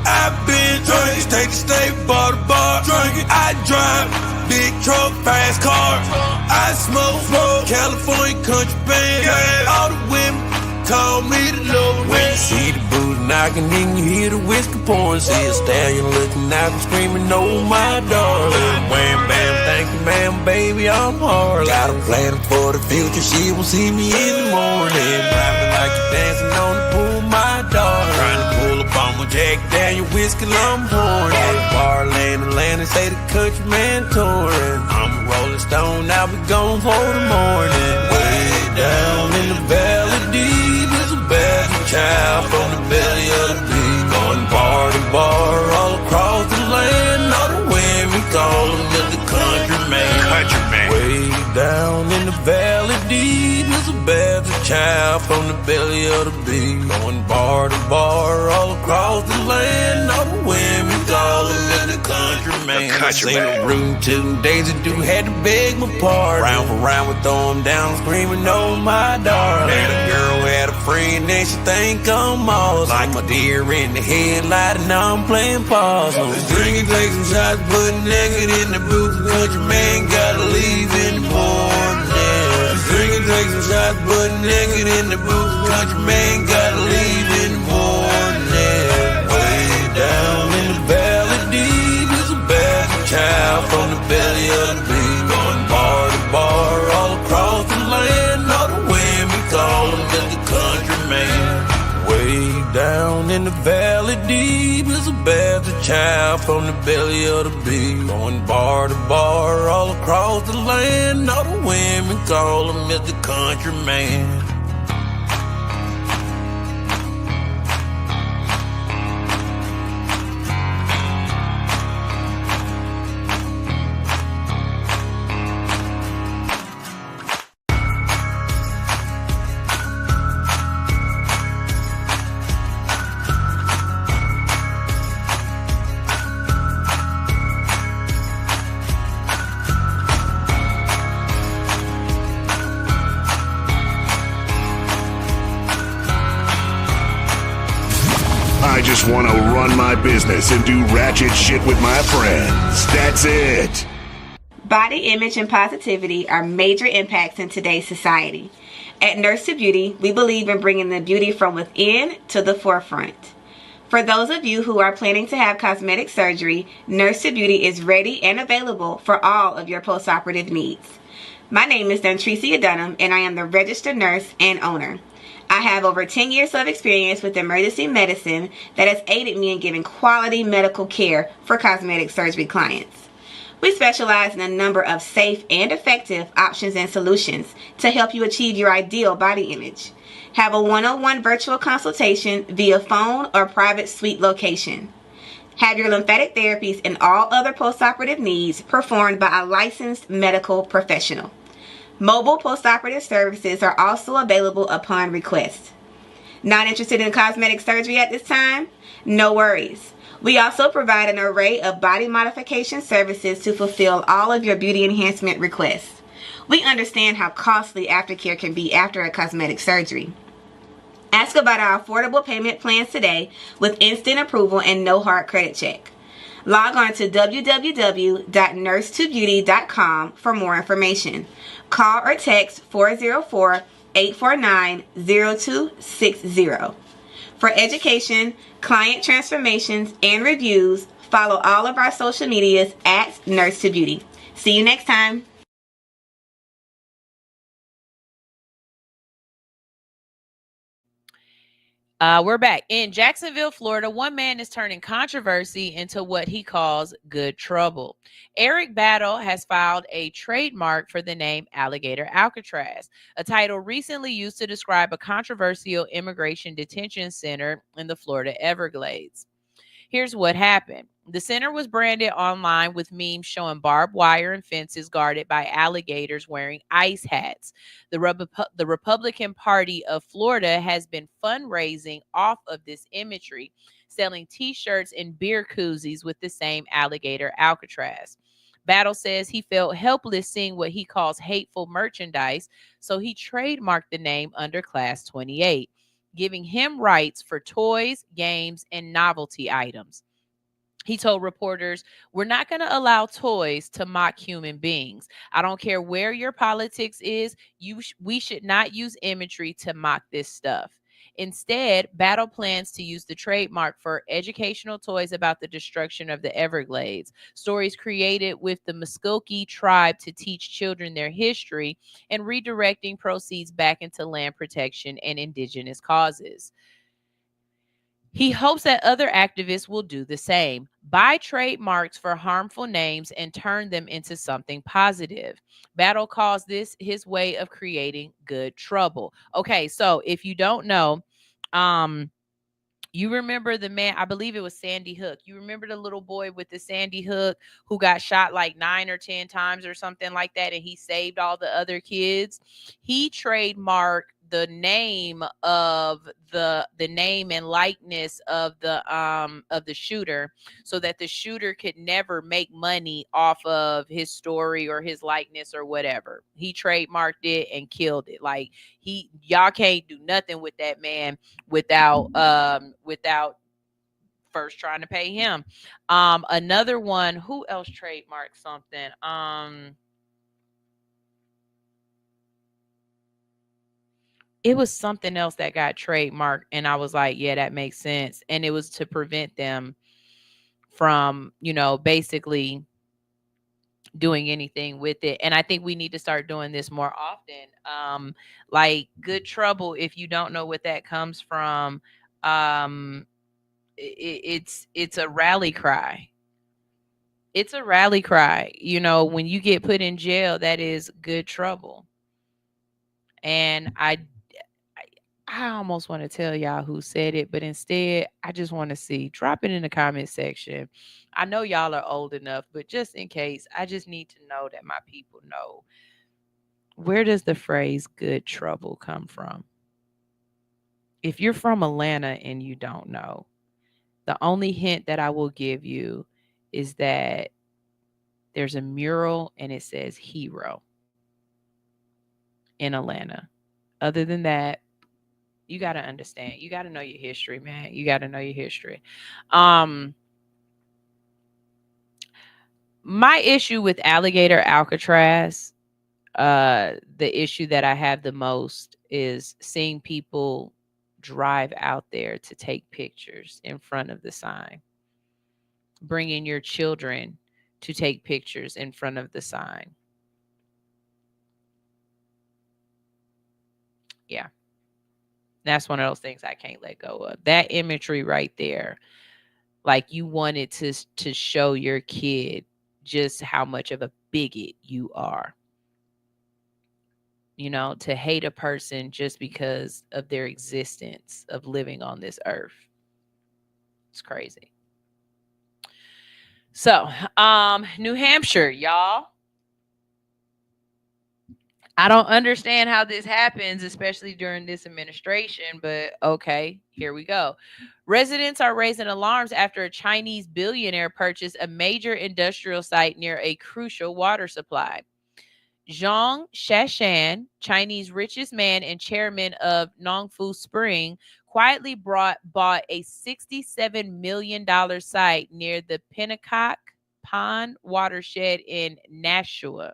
I've been drinking, state to state, bar to bar. Drinking, I drive big truck, fast car. I smoke, California country band. All the women call me the Lord. When you see the booze knocking, then you hear the whiskey pouring. See a stallion looking out and screaming, "Oh my darling." Wham bam, thank you ma'am, baby, I'm hard. Got a plan for the future, she will see me in the morning. Rapping like you're dancing on the pool, my darling. Trying to pull up on my Jack Daniel whiskey, I'm pouring. At the bar, land, say the country man touring. I'm a rolling stone, I'll be gone for the morning. Way down in the valley deep is a bastard child from the belly of the beast. Going bar to bar all across the land. All the women call him Mr. Country Man. Country Man. Way down in the valley deep is a bastard child from the belly of the beast. Going bar to bar all across the land. All the women call him Mr. Country Man. Country Man. Seen a room 2 days ago, had to beg my pardon. Round for round, we throw him down, screaming, "Oh my darling." And a girl had a friend and she think I'm awesome. Like my deer in the headlight and I'm playing possum. Drinking, take some shots, put naked in the booth. Country man gotta leave in the morning. Drinking, take some shots, put naked in the booth. Country man gotta leave in the morning. Way down in the valley deep is a bastard child from the belly of the beast. Going bar to bar all across the land. All the women call him Mr. Country Man. Way down in the valley deep is a bastard child from the belly of the beast. Going bar to bar all across the land. All the women call him Mr. Country Man. I just want to run my business and do ratchet shit with my friends. That's it. Body image and positivity are major impacts in today's society. At Nurse to Beauty, we believe in bringing the beauty from within to the forefront. For those of you who are planning to have cosmetic surgery, Nurse to Beauty is ready and available for all of your post-operative needs. My name is Dontricia Dunham, and I am the registered nurse and owner. I have over 10 years of experience with emergency medicine that has aided me in giving quality medical care for cosmetic surgery clients. We specialize in a number of safe and effective options and solutions to help you achieve your ideal body image. Have a one-on-one virtual consultation via phone or private suite location. Have your lymphatic therapies and all other postoperative needs performed by a licensed medical professional. Mobile postoperative services are also available upon request. Not interested in cosmetic surgery at this time? No worries. We also provide an array of body modification services to fulfill all of your beauty enhancement requests. We understand how costly aftercare can be after a cosmetic surgery. Ask about our affordable payment plans today with instant approval and no hard credit check. Log on to www.nursetobeauty.com for more information. Call or text 404-849-0260. For education, client transformations, and reviews, follow all of our social medias at Nurse to Beauty. See you next time. We're back. In Jacksonville, Florida, one man is turning controversy into what he calls good trouble. Eric Battle has filed a trademark for the name Alligator Alcatraz, a title recently used to describe a controversial immigration detention center in the Florida Everglades. Here's what happened. The center was branded online with memes showing barbed wire and fences guarded by alligators wearing ice hats. The Republican Party of Florida has been fundraising off of this imagery, selling t-shirts and beer koozies with the same alligator Alcatraz. Battle says he felt helpless seeing what he calls hateful merchandise, so he trademarked the name under Class 28, giving him rights for toys, games, and novelty items. He told reporters, "We're not going to allow toys to mock human beings. I don't care where your politics is. We should not use imagery to mock this stuff." Instead, Battle plans to use the trademark for educational toys about the destruction of the Everglades, stories created with the Muskogee tribe to teach children their history, and redirecting proceeds back into land protection and indigenous causes. He hopes that other activists will do the same, buy trademarks for harmful names and turn them into something positive. Battle calls this his way of creating good trouble. Okay, so if you don't know, you remember the man, I believe it was Sandy Hook. You remember the little boy with the Sandy Hook who got shot like 9 or 10 times or something like that, and he saved all the other kids? He trademarked the name of the name and likeness of the shooter, so that the shooter could never make money off of his story or his likeness or whatever. He trademarked it and killed it. Like, y'all can't do nothing with that man without first trying to pay him. Another one, who else trademarked something? It was something else that got trademarked, and I was like, yeah, that makes sense. And it was to prevent them from, basically doing anything with it. And I think we need to start doing this more often. Like good trouble, if you don't know what that comes from, it's a rally cry. It's a rally cry. When you get put in jail, that is good trouble. And I almost want to tell y'all who said it, but instead, I just want to see. Drop it in the comment section. I know y'all are old enough, but just in case, I just need to know that my people know. Where does the phrase good trouble come from? If you're from Atlanta and you don't know, the only hint that I will give you is that there's a mural and it says hero in Atlanta. Other than that, you got to understand. You got to know your history, man. You got to know your history. My issue with Alligator Alcatraz, the issue that I have the most is seeing people drive out there to take pictures in front of the sign. Bringing your children to take pictures in front of the sign. Yeah. That's one of those things I can't let go of. That imagery right there, like you wanted to show your kid just how much of a bigot you are. To hate a person just because of their existence of living on this earth. It's crazy. So, New Hampshire, y'all. I don't understand how this happens, especially during this administration, but okay, here we go. Residents are raising alarms after a Chinese billionaire purchased a major industrial site near a crucial water supply. Zhang Shashan, China's richest man and chairman of Nongfu Spring, quietly bought a $67 million site near the Pinnacock Pond watershed in Nashua.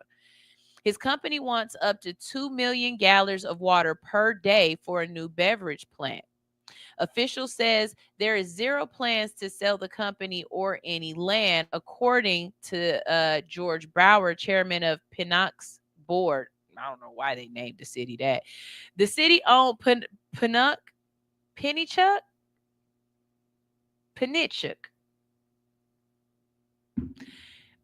His company wants up to 2 million gallons of water per day for a new beverage plant. Officials says there is zero plans to sell the company or any land, according to George Brower, chairman of Pinnacock's board. I don't know why they named the city that. The city owned Pennichuck.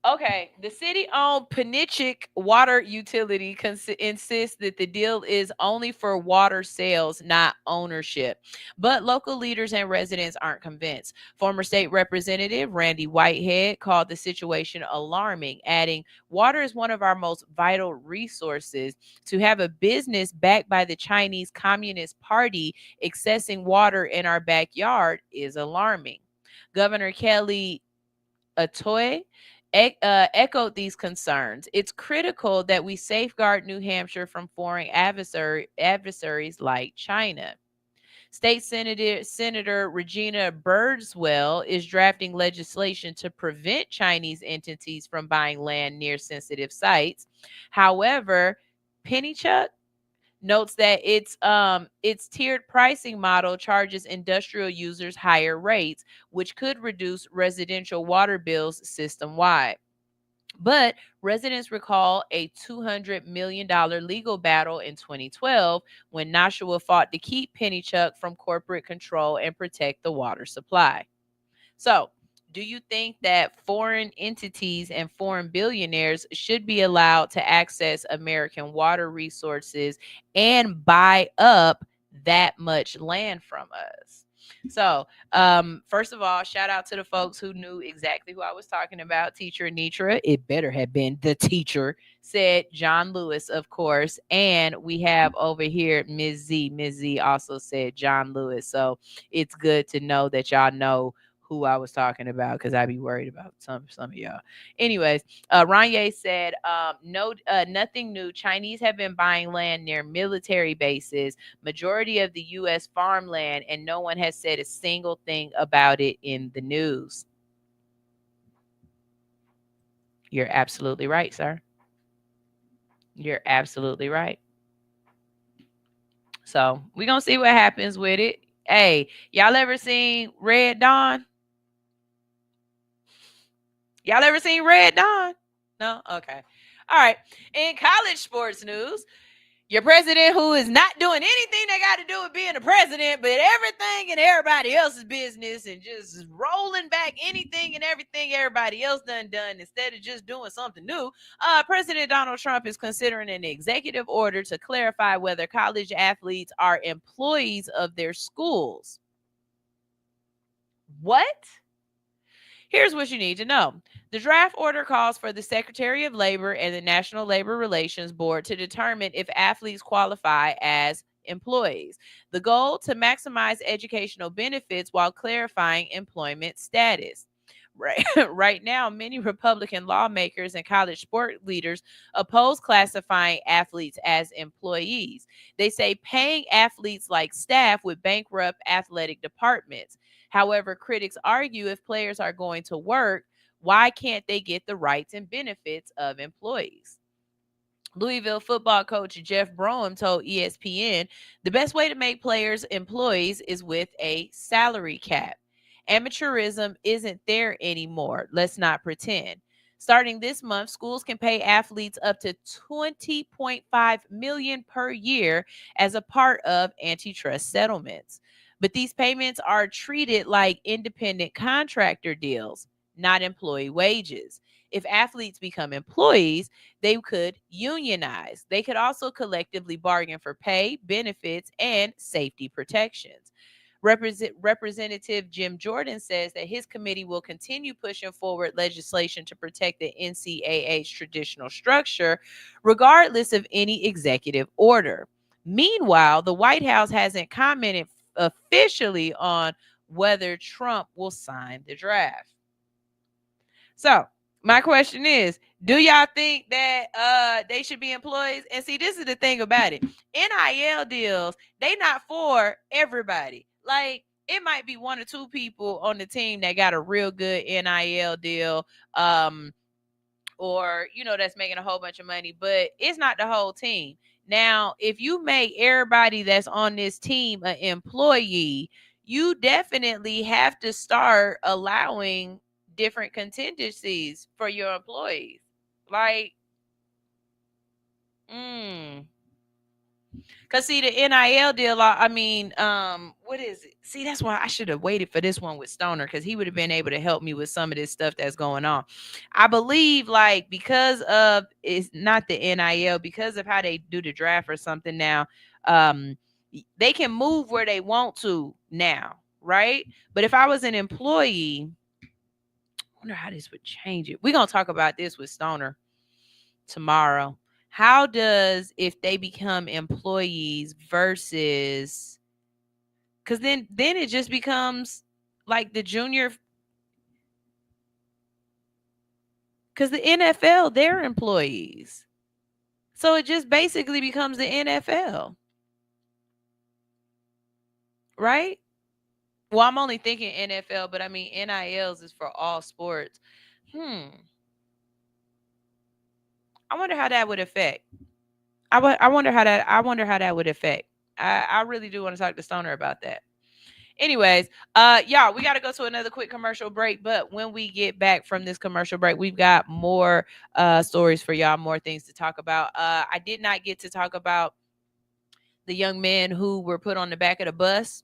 Okay, the city-owned Pennichuck Water Utility insists that the deal is only for water sales, not ownership. But local leaders and residents aren't convinced. Former state representative Randy Whitehead called the situation alarming, adding, "Water is one of our most vital resources. To have a business backed by the Chinese Communist Party accessing water in our backyard is alarming." Governor Kelly Atoy echoed these concerns. It's critical that we safeguard New Hampshire from foreign adversaries like China. State Senator Regina Birdswell is drafting legislation to prevent Chinese entities from buying land near sensitive sites. However, Pennychuck notes that its tiered pricing model charges industrial users higher rates, which could reduce residential water bills system-wide. But residents recall a $200 million legal battle in 2012 when Nashua fought to keep Pennychuck from corporate control and protect the water supply. So, do you think that foreign entities and foreign billionaires should be allowed to access American water resources and buy up that much land from us? So, first of all, shout out to the folks who knew exactly who I was talking about. Teacher Anitra, it better have been the teacher, said John Lewis, of course. And we have over here Ms. Z. Ms. Z also said John Lewis. So it's good to know that y'all know who I was talking about, because I'd be worried about some of y'all. Anyways, Ranye said, nothing new. Chinese have been buying land near military bases, majority of the U.S. farmland, and no one has said a single thing about it in the news. You're absolutely right, sir. You're absolutely right. So we're going to see what happens with it. Hey, y'all ever seen Red Dawn? Y'all ever seen Red Dawn? No? Okay. All right. In college sports news, your president, who is not doing anything that got to do with being a president, but everything in everybody else's business and just rolling back anything and everything everybody else done instead of just doing something new. President Donald Trump is considering an executive order to clarify whether college athletes are employees of their schools. What? Here's what you need to know. The draft order calls for the Secretary of Labor and the National Labor Relations Board to determine if athletes qualify as employees. The goal to maximize educational benefits while clarifying employment status. Right now, many Republican lawmakers and college sport leaders oppose classifying athletes as employees. They say paying athletes like staff would bankrupt athletic departments. However, critics argue if players are going to work, why can't they get the rights and benefits of employees? Louisville football coach Jeff Brougham told ESPN the best way to make players employees is with a salary cap. Amateurism isn't there anymore. Let's not pretend. Starting this month, schools can pay athletes up to $20.5 million per year as a part of antitrust settlements. But these payments are treated like independent contractor deals, not employee wages. If athletes become employees, they could unionize. They could also collectively bargain for pay, benefits, and safety protections. Representative Jim Jordan says that his committee will continue pushing forward legislation to protect the NCAA's traditional structure, regardless of any executive order. Meanwhile, the White House hasn't commented officially on whether Trump will sign the draft. So, my question is, do y'all think that they should be employees? And see, this is the thing about it. NIL deals, they not for everybody. Like, it might be one or two people on the team that got a real good NIL deal, or, that's making a whole bunch of money, but it's not the whole team. Now, if you make everybody that's on this team an employee, you definitely have to start allowing different contingencies for your employees. Like, because see, the NIL deal, what is it? See, that's why I should have waited for this one with Stoner, because he would have been able to help me with some of this stuff that's going on. I believe, like, because of, it's not the NIL, because of how they do the draft or something now, they can move where they want to now, right? But if I was an employee, I wonder how this would change it. We're going to talk about this with Stoner tomorrow. How does, if they become employees versus, because then it just becomes like the junior Because the NFL, they're employees. So it just basically becomes the NFL. Right? Well, I'm only thinking NFL, but I mean NILs is for all sports. I wonder how that would affect. I wonder how that would affect. I really do want to talk to Stoner about that. Anyways, y'all, we got to go to another quick commercial break. But when we get back from this commercial break, we've got more stories for y'all, more things to talk about. I did not get to talk about the young men who were put on the back of the bus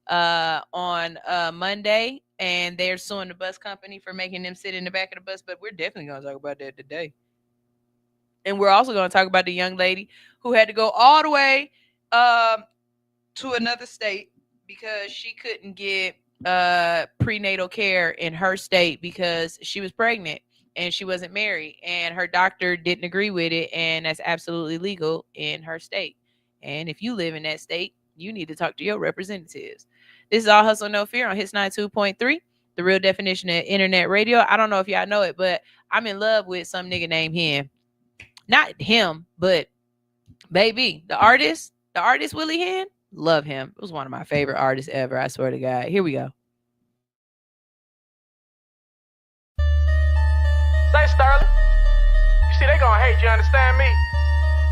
on Monday, and they're suing the bus company for making them sit in the back of the bus. But we're definitely going to talk about that today. And we're also going to talk about the young lady who had to go all the way to another state because she couldn't get prenatal care in her state because she was pregnant and she wasn't married, and her doctor didn't agree with it, and that's absolutely legal in her state. And if you live in that state, you need to talk to your representatives. This is All Hustle No Fear on Hits 92.3, the real definition of internet radio. I don't know if y'all know it, but I'm in love with some nigga named him. Not him, but baby, the artist Willie Hen. Love him. It was one of my favorite artists ever. I swear to God. Here we go. Say, Sterling, you see, they gonna hate you, understand me?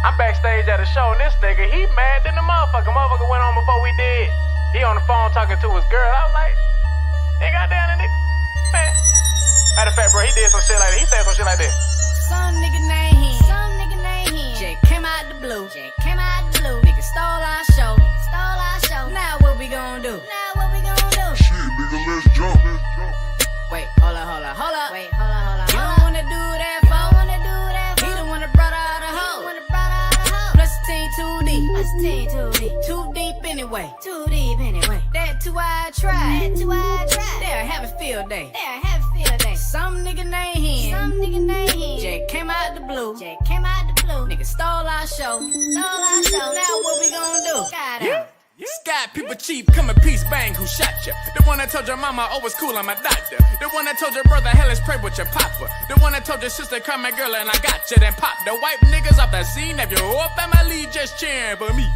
I'm backstage at a show, and this nigga, he mad than the motherfucker. Motherfucker went on before we did. He on the phone talking to his girl. I was like, hey, goddamn, nigga, man. Matter of fact, bro, he did some shit like that. He said some shit like that. Some nigga named him. Just came out the blue. Nigga stole our show. Now what we gonna do? Shit, nigga, let's jump. Wait, hold up. You don't wanna do that, fo. He the one that brought out the hoe. Plus the team too deep. Too deep anyway. That too I tried. They're having field day. Some nigga named him. Just came out the blue. Nigga stole our show. Now what we gonna do? Yeah. Sky people cheap, come in peace, bang, who shot ya? The one that told your mama, oh, it's cool, I'm a doctor. The one that told your brother, hell is pray with your papa. The one that told your sister, come here, girl, and I got you, then pop. The white niggas off the scene, if your whole family just cheering for me.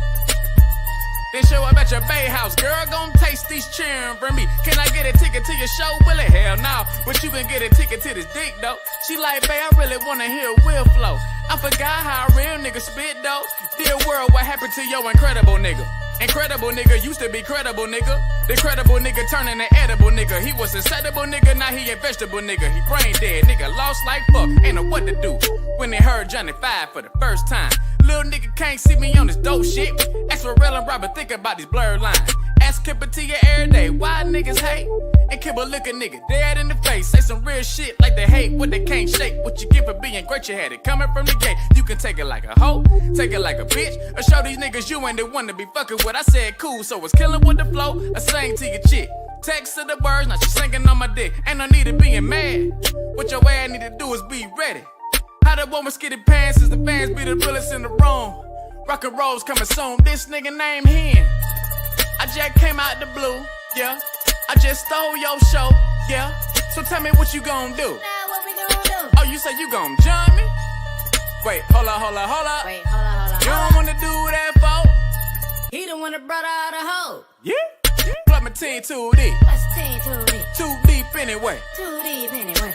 Then show up at your bay house, girl, gon' taste these cheering for me. Can I get a ticket to your show, Willie? Hell no, but you can get a ticket to this dick, though. She like, babe, I really wanna hear Will flow. I forgot how a real nigga spit, though. Dear world, what happened to your incredible nigga? Incredible nigga used to be credible nigga. The credible nigga turning an edible nigga. He was a edible nigga, now he a vegetable nigga. He brain dead, nigga lost like fuck. Ain't know what to do when they heard Johnny 5 for the first time. Little nigga can't see me on this dope shit. Ask Pharrell and Robert, think about these blurred lines. Ask Kipper to you every day, why niggas hate? And Kipper look a nigga dead in the face. Say some real shit like they hate what they can't shake. What you get for being great, you had it coming from the gate. You can take it like a hoe, take it like a bitch, or show these niggas you ain't the one to be fucking with. I said cool, so it's killing with the flow. I sang to your chick. Text to the birds, now she singing on my dick. Ain't no need of being mad. What your ass need to do is be ready. How the woman skitty pants as the fans be the realest in the room. Rock and roll's coming soon. This nigga named Hen. I just came out the blue, yeah. I just stole your show, yeah. So tell me what you gon' do. Now what we gonna do? Oh, you say you gon' join me? Wait, hold up. You don't wanna do that, folks? He the one that brought out the hoe. Yeah. Plug my team too deep. Too deep anyway.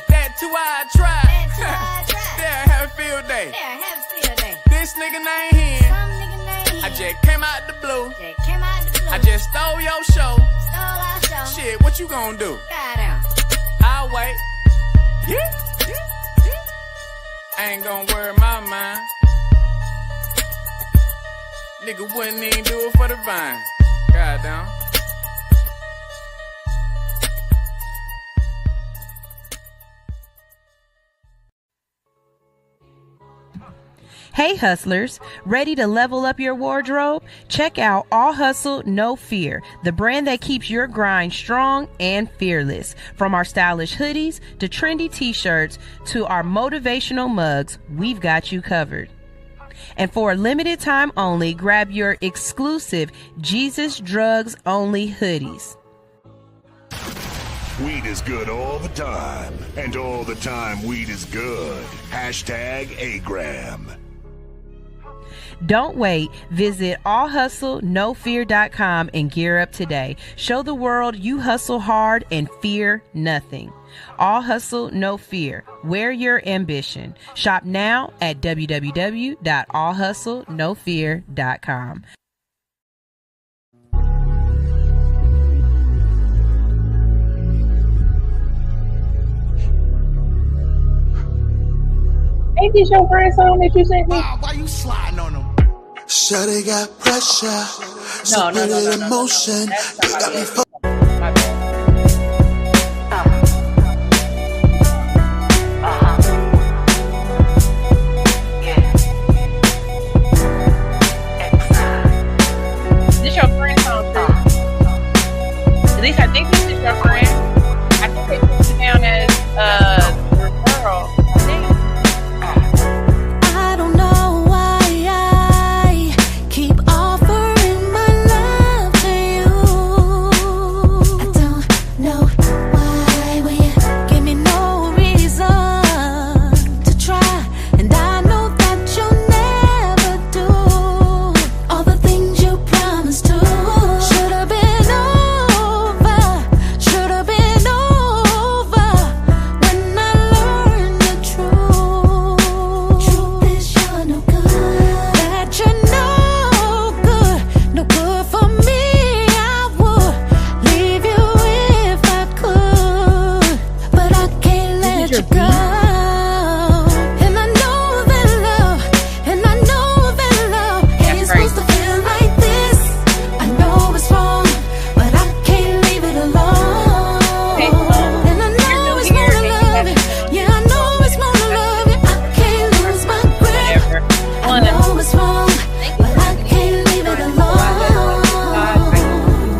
That too I tried. They'll have a field day. This nigga named Hen. I just came out the blue. I just stole your show. Shit, what you gon' do? I'll wait. Yeah. I ain't gon' worry my mind. Nigga wouldn't even do it for the vine. Goddamn. Hey hustlers, ready to level up your wardrobe? Check out All Hustle No Fear, the brand that keeps your grind strong and fearless. From our stylish hoodies to trendy t-shirts to our motivational mugs, we've got you covered. And for a limited time only, grab your exclusive Jesus Drugs Only hoodies. Weed is good all the time. And all the time, weed is good. Hashtag Agram. Don't wait. Visit allhustlenofear.com and gear up today. Show the world you hustle hard and fear nothing. All Hustle, No Fear. Wear your ambition. Shop now at www.allhustlenofear.com. Ain't this your friend song that you sent me? Why you sliding on them? Shawty got pressure, so put it in motion. You got me This your friend song, too. At least I think this is your friend. I think they put you down as referral. I don't know why I keep offering my love to you. I don't know why when you give me no reason to try, and I know that you'll never do all the things you promised to. Should've been over, should've been over when I learned the truth. Truth is you're no good, that you're no good, no good for me. I would leave you if I could, but I can't let you go. And I know that love, and I know that love ain't supposed to feel like this. I know it's wrong, but I can't leave it alone. And I know it's more to love it. Yeah, I know it's more to love it. I can't lose my grip. I know it's wrong, but I can't leave it alone.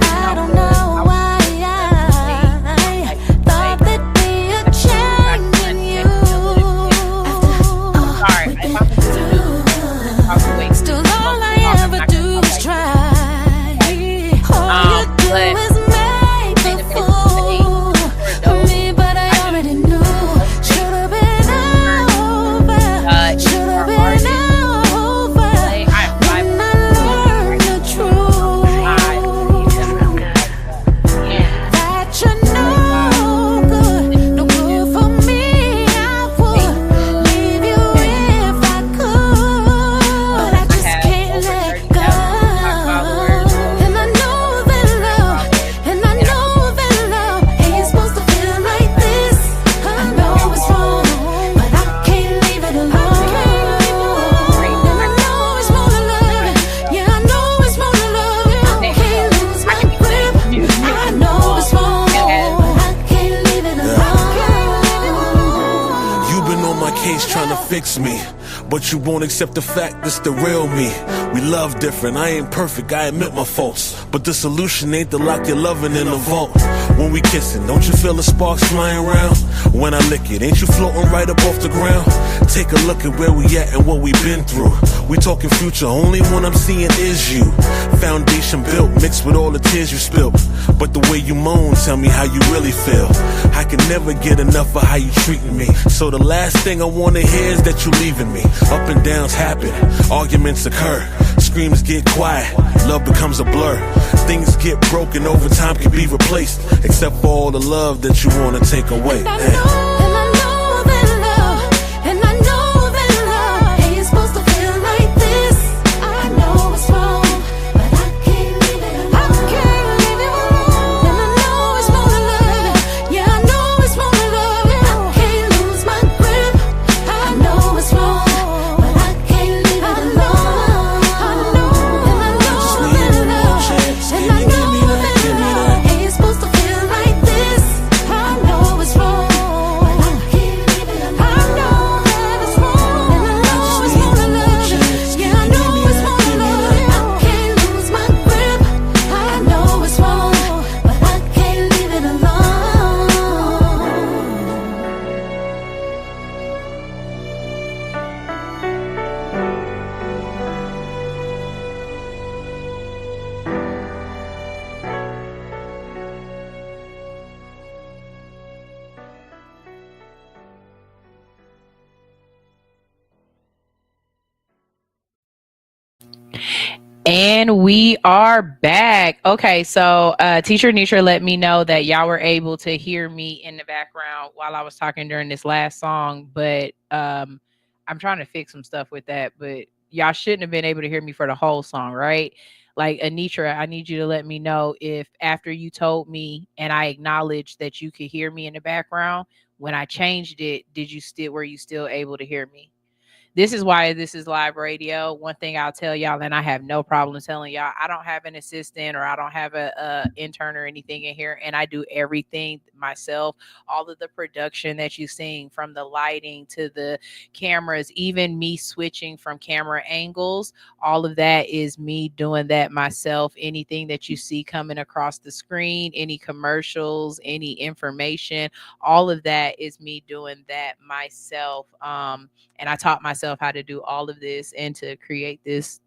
I don't know why I thought there'd be a change in you. After all we've been through, still all I ever do is try. All you do is make a fool of me, but I already knew. Should've been over, should've been over when I learned the truth. That you're no good, no good for me. I would leave you if I could, but I just can't let go. And I know that love, and I know that love ain't supposed to feel like this. I know it's wrong, but I can't leave it alone. And I know it's more to love it. Yeah, I know it's more to love it. I can't lose my grip. I know it's wrong, but I can't leave it alone. You've been on my case trying to fix me, but you won't accept the fact this the real me. We love different, I ain't perfect, I admit my faults, but the solution ain't to lock your loving in a vault. When we kissing, don't you feel the sparks flying around? When I lick it, ain't you floating right up off the ground? Take a look at where we at and what we been through. We talking future, only one I'm seeing is you. Foundation built, mixed with all the tears you spilled. But the way you moan, tell me how you really feel. I can never get enough of how you treating me. So the last thing I wanna hear is that you leaving me. Up and downs happen, arguments occur, screams get quiet, love becomes a blur. Things get broken, over time can be replaced, except for all the love that you wanna take away. And I know that love, and I know that love ain't supposed to feel like this. I know it's wrong, but I can't leave it alone. I can't leave it alone. And I know it's more to love it. Yeah, I know it's more to love it. I can't lose my grip. I know it's wrong, but I can't leave it alone. I know, and I know that love, and I know that love ain't supposed to feel like this. I know it's wrong, but I We are back. Okay, so Teacher Nitra let me know that y'all were able to hear me in the background while I was talking during this last song, but I'm trying to fix some stuff with that, but y'all shouldn't have been able to hear me for the whole song, right? Like, Anitra, I need you to let me know if after you told me and I acknowledged that you could hear me in the background, when I changed it, were you still able to hear me? This is why this is live radio. One thing I'll tell y'all, and I have no problem telling y'all, I don't have an assistant or I don't have a intern or anything in here, and I do everything myself. All of the production that you're seeing, from the lighting to the cameras, even me switching from camera angles, all of that is me doing that myself. Anything that you see coming across the screen, any commercials, any information, all of that is me doing that myself. And I taught myself how to do all of this and to create this,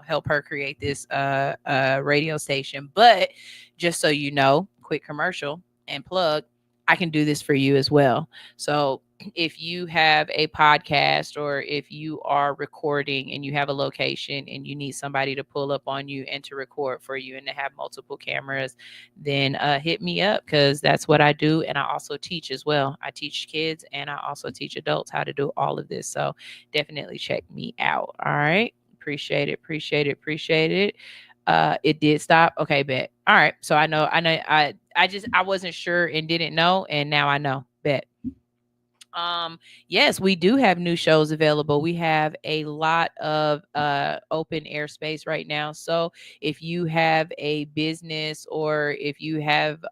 help her create this radio station. But just so you know, quick commercial and plug, I can do this for you as well. So if you have a podcast, or if you are recording and you have a location and you need somebody to pull up on you and to record for you and to have multiple cameras, then hit me up, because that's what I do. And I also teach as well. I teach kids and I also teach adults how to do all of this. So definitely check me out. All right. Appreciate it. It did stop. Okay, bet. All right. So I wasn't sure and didn't know, and now I know. Bet. Yes, we do have new shows available. We have a lot of open air space right now. So if you have a business, or if you have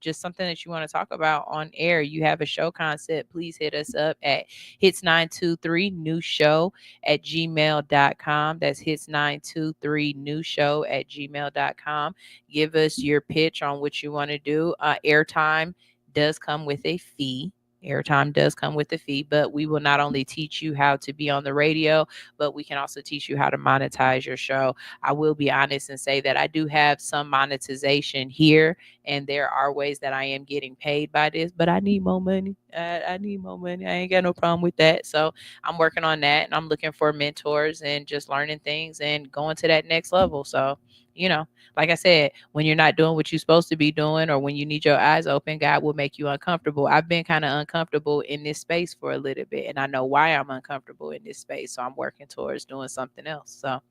just something that you want to talk about on air, you have a show concept, please hit us up at hits923newshow@gmail.com. That's hits923newshow@gmail.com. Give us your pitch on what you want to do. Airtime does come with a fee. But we will not only teach you how to be on the radio, but we can also teach you how to monetize your show. I will be honest and say that I do have some monetization here, and there are ways that I am getting paid by this, but I need more money. I need more money. I ain't got no problem with that. So I'm working on that, and I'm looking for mentors and just learning things and going to that next level. So, like I said, when you're not doing what you're supposed to be doing, or when you need your eyes open, God will make you uncomfortable. I've been kind of uncomfortable in this space for a little bit, and I know why I'm uncomfortable in this space. So I'm working towards doing something else. So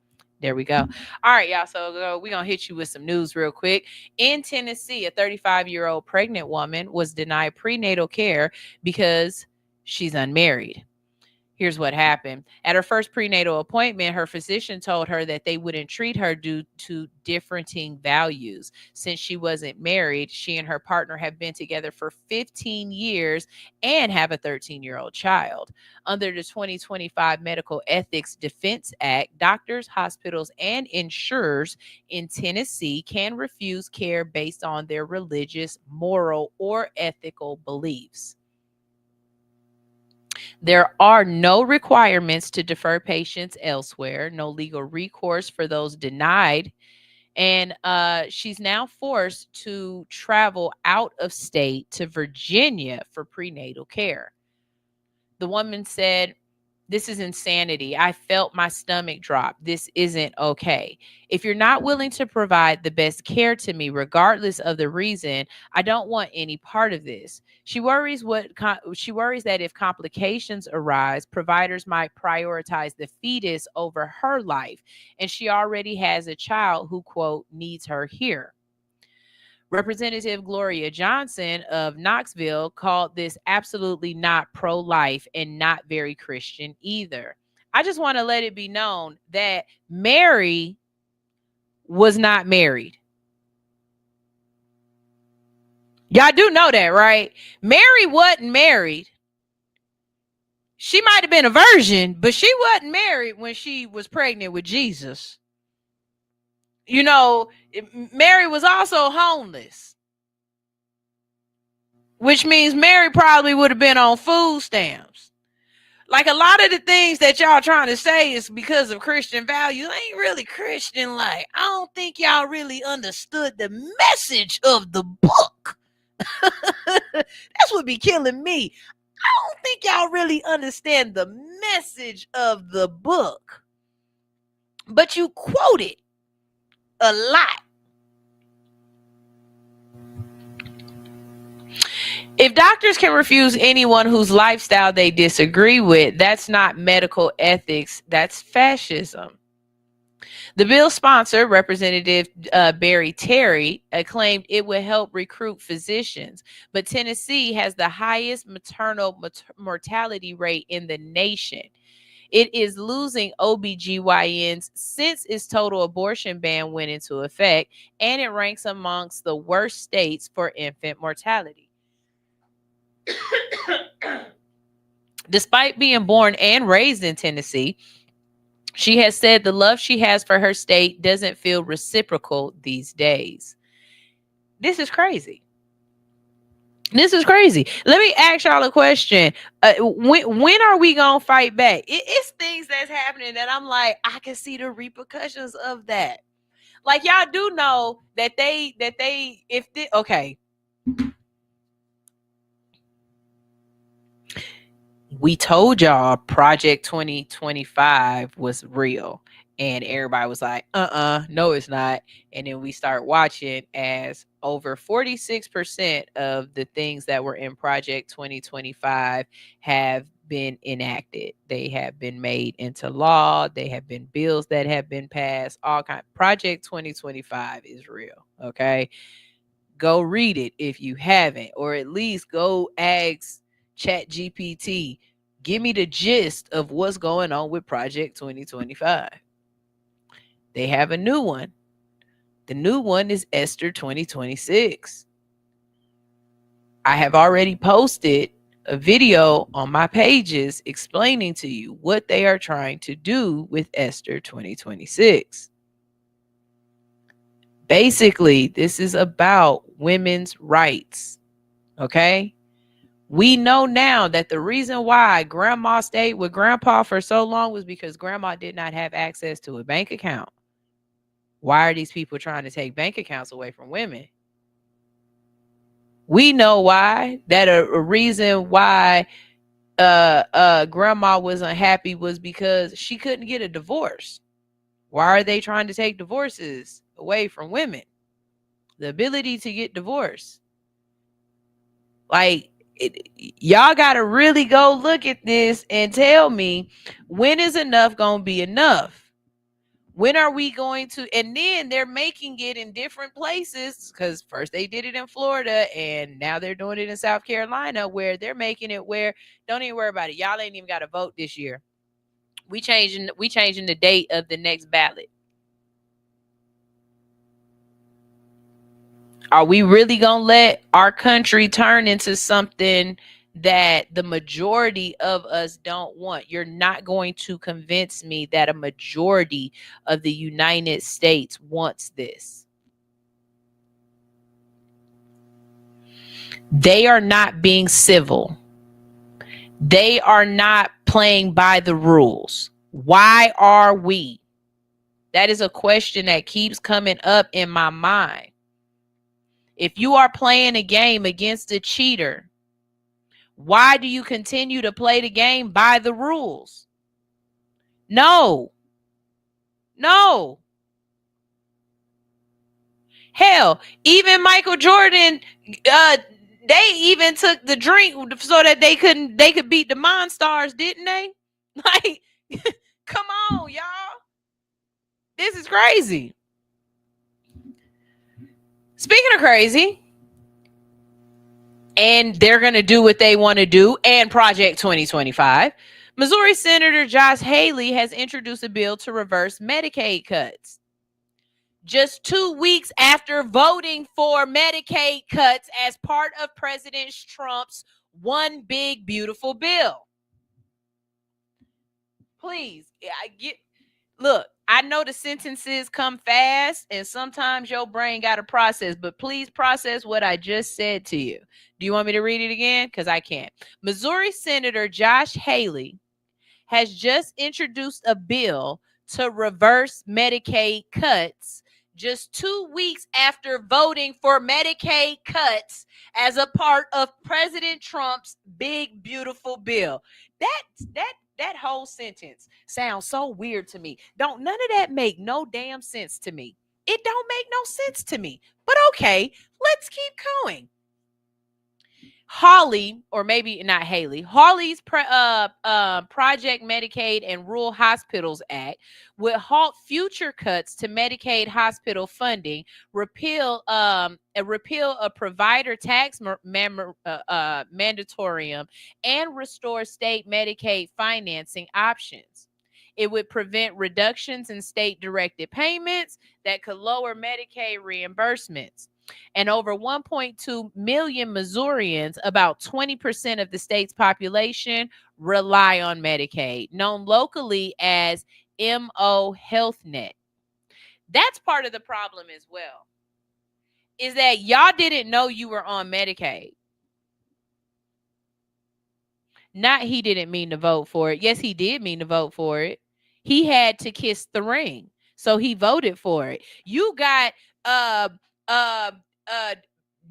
there we go. All right, y'all. So we're going to hit you with some news real quick. In Tennessee, a 35-year-old pregnant woman was denied prenatal care because she's unmarried. Here's what happened. At her first prenatal appointment, her physician told her that they wouldn't treat her due to differing values. Since she wasn't married, she and her partner have been together for 15 years and have a 13-year-old child. Under the 2025 Medical Ethics Defense Act, doctors, hospitals, and insurers in Tennessee can refuse care based on their religious, moral, or ethical beliefs. There are no requirements to defer patients elsewhere, no legal recourse for those denied. And she's now forced to travel out of state to Virginia for prenatal care. The woman said, "This is insanity. I felt my stomach drop. This isn't okay. If you're not willing to provide the best care to me, regardless of the reason, I don't want any part of this." She worries that if complications arise, providers might prioritize the fetus over her life, and she already has a child who, quote, needs her here. Representative Gloria Johnson of Knoxville called this absolutely not pro-life and not very Christian either. I just want to let it be known that Mary was not married. Y'all do know that, right? Mary wasn't married. She might have been a virgin, but she wasn't married when she was pregnant with Jesus. Mary was also homeless, which means Mary probably would have been on food stamps. Like, a lot of the things that y'all trying to say is because of Christian values ain't really Christian. Like, I don't think y'all really understood the message of the book. That's what be killing me. I don't think y'all really understand the message of the book. But you quote it. A lot. If doctors can refuse anyone whose lifestyle they disagree with, that's not medical ethics, that's fascism. The bill's sponsor, Representative Barry Terry, claimed it would help recruit physicians, but Tennessee has the highest maternal mortality rate in the nation. It is losing OBGYNs since its total abortion ban went into effect, and it ranks amongst the worst states for infant mortality. Despite being born and raised in Tennessee, she has said the love she has for her state doesn't feel reciprocal these days. This is crazy. This is crazy. Let me ask y'all a question. When are we gonna fight back? It's things that's happening that I'm like, I can see the repercussions of that. Like, y'all do know that okay. We told y'all Project 2025 was real, and everybody was like, no, it's not. And then we start watching as over 46% of the things that were in Project 2025 have been enacted. They have been made into law. They have been bills that have been passed. All kind. Project 2025 is real. Okay, go read it if you haven't, or at least go ask ChatGPT. Give me the gist of what's going on with Project 2025. They have a new one. The new one is Esther 2026. I have already posted a video on my pages explaining to you what they are trying to do with Esther 2026. Basically, this is about women's rights. Okay? We know now that the reason why grandma stayed with grandpa for so long was because grandma did not have access to a bank account. Why are these people trying to take bank accounts away from women? We know why. That a reason why grandma was unhappy was because she couldn't get a divorce. Why are they trying to take divorces away from women? The ability to get divorced. Like, y'all got to really go look at this and tell me, when is enough going to be enough? When are we going to? And then they're making it in different places, because first they did it in Florida and now they're doing it in South Carolina, where they're making it where, don't even worry about it. Y'all ain't even got to vote this year. We changing the date of the next ballot. Are we really going to let our country turn into something that the majority of us don't want? You're not going to convince me that a majority of the United States wants this. They are not being civil. They are not playing by the rules. Why are we? That is a question that keeps coming up in my mind. If you are playing a game against a cheater, why do you continue to play the game by the rules? No. Hell, even Michael Jordan, they even took the drink so that they could beat the Monstars, didn't they? Like, come on, y'all. This is crazy. Speaking of crazy, and they're going to do what they want to do, and Project 2025, Missouri Senator Josh Haley has introduced a bill to reverse Medicaid cuts. Just 2 weeks after voting for Medicaid cuts as part of President Trump's One Big Beautiful Bill. Please, look, I know the sentences come fast and sometimes your brain got to process, but please process what I just said to you. Do you want me to read it again? Because I can't. Missouri Senator Josh Haley has just introduced a bill to reverse Medicaid cuts just 2 weeks after voting for Medicaid cuts as a part of President Trump's Big Beautiful Bill. That whole sentence sounds so weird to me. None of that make no damn sense to me. It don't make no sense to me. But okay, let's keep going. Holly, or maybe not Haley, Hawley's Project Medicaid and Rural Hospitals Act would halt future cuts to Medicaid hospital funding, repeal a provider tax mandatorium, and restore state Medicaid financing options. It would prevent reductions in state-directed payments that could lower Medicaid reimbursements. And over 1.2 million Missourians, about 20% of the state's population, rely on Medicaid, known locally as MO HealthNet. That's part of the problem as well, is that y'all didn't know you were on Medicaid. Not he didn't mean to vote for it. Yes, he did mean to vote for it. He had to kiss the ring, so he voted for it. You got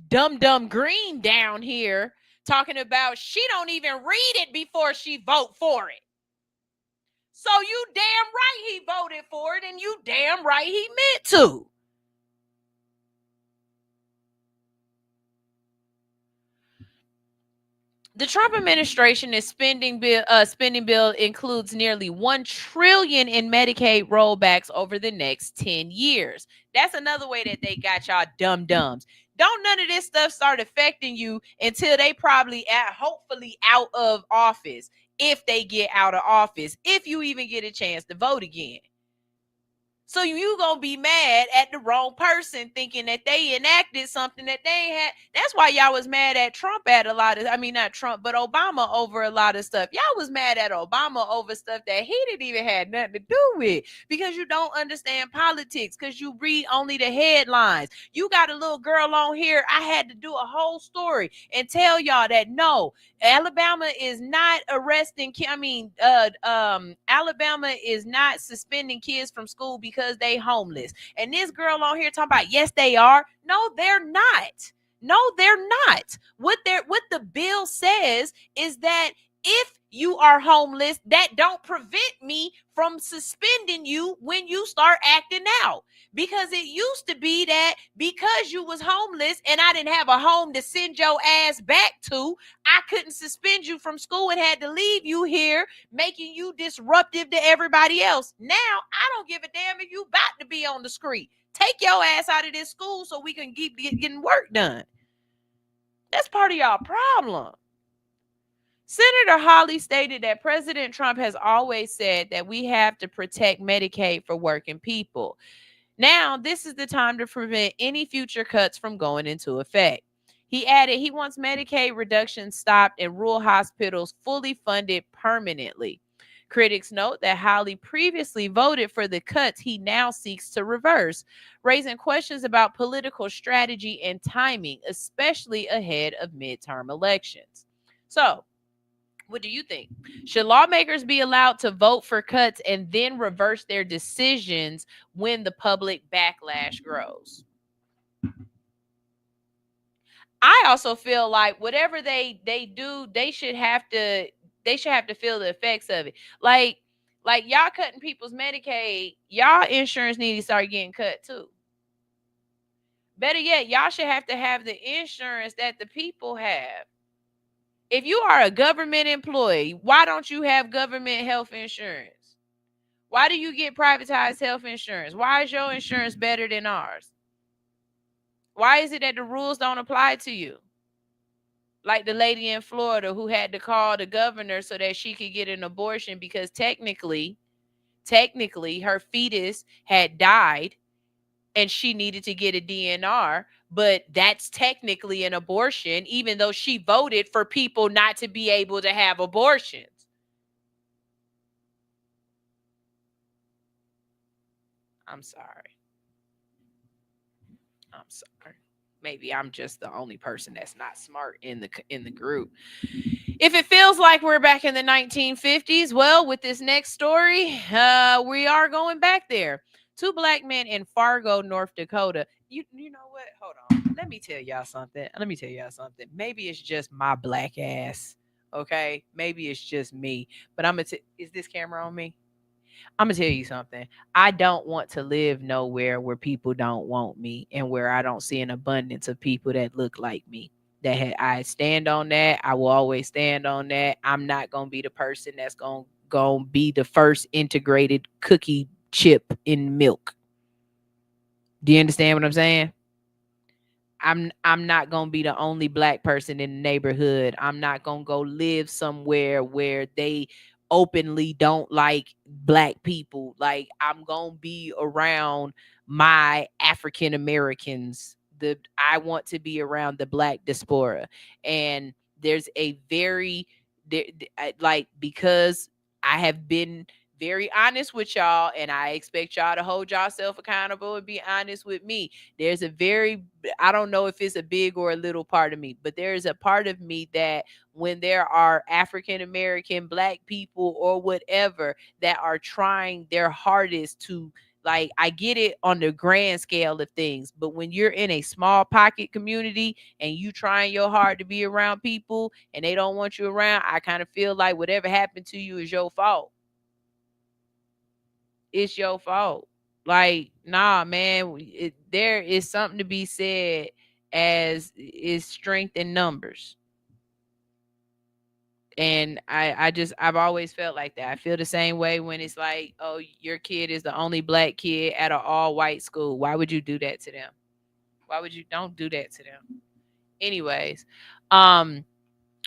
Dumb Green down here talking about she don't even read it before she vote for it. So you damn right he voted for it, and you damn right he meant to. The Trump administration's spending bill includes nearly $1 trillion in Medicaid rollbacks over the next 10 years. That's another way that they got y'all dumb-dumbs. Don't none of this stuff start affecting you until they probably hopefully out of office, if they get out of office, if you even get a chance to vote again. So you gonna be mad at the wrong person, thinking that they enacted something that they ain't had. That's why y'all was mad at Trump at a lot of, not Trump, but Obama over a lot of stuff. Y'all was mad at Obama over stuff that he didn't even have nothing to do with, because you don't understand politics, because you read only the headlines. You got a little girl on here. I had to do a whole story and tell y'all that no, Alabama is not arresting. Alabama is not suspending kids from school because they homeless. And this girl on here talking about, yes, they are. No, they're not. No, they're not. What the bill says is that if you are homeless, that don't prevent me from suspending you when you start acting out. Because it used to be that because you was homeless and I didn't have a home to send your ass back to, I couldn't suspend you from school and had to leave you here, making you disruptive to everybody else. Now, I don't give a damn if you about to be on the street. Take your ass out of this school so we can keep getting work done. That's part of y'all problem. Senator Hawley stated that President Trump has always said that we have to protect Medicaid for working people. Now, this is the time to prevent any future cuts from going into effect. He added he wants Medicaid reductions stopped and rural hospitals fully funded permanently. Critics note that Hawley previously voted for the cuts he now seeks to reverse, raising questions about political strategy and timing, especially ahead of midterm elections. So, what do you think? Should lawmakers be allowed to vote for cuts and then reverse their decisions when the public backlash grows? I also feel like whatever they do, they should have to feel the effects of it. Like y'all cutting people's Medicaid, y'all insurance need to start getting cut too. Better yet, y'all should have to have the insurance that the people have. If you are a government employee, why don't you have government health insurance? Why do you get privatized health insurance? Why is your insurance better than ours? Why is it that the rules don't apply to you? Like the lady in Florida who had to call the governor so that she could get an abortion because technically her fetus had died and she needed to get a DNR, but that's technically an abortion, even though she voted for people not to be able to have abortions. I'm sorry. Maybe I'm just the only person that's not smart in the group. If it feels like we're back in the 1950s, well, with this next story, we are going back there. 2 black men in Fargo, North Dakota. You know what? Hold on. Let me tell y'all something. Maybe it's just my black ass. Okay? Maybe it's just me. But is this camera on me? I'm gonna tell you something. I don't want to live nowhere where people don't want me and where I don't see an abundance of people that look like me. I stand on that. I will always stand on that. I'm not gonna be the person that's gonna be the first integrated cookie chip in milk. Do you understand what I'm saying? I'm not gonna be the only black person in the neighborhood. I'm not gonna go live somewhere where they openly don't like black people. Like, I'm gonna be around my African Americans. I want to be around the black diaspora. And there's a very because I have been very honest with y'all, and I expect y'all to hold yourself accountable and be honest with me. There's I don't know if it's a big or a little part of me, but there's a part of me that when there are African American, black people, or whatever that are trying their hardest to, like, I get it on the grand scale of things, but when you're in a small pocket community and you trying your hard to be around people and they don't want you around, I kind of feel like whatever happened to you is your fault. It's your fault. Like, nah, man, there is something to be said as is strength in numbers. And I've always felt like that. I feel the same way when it's like, oh, your kid is the only black kid at an all white school. Why would you do that to them? Don't do that to them? Anyways,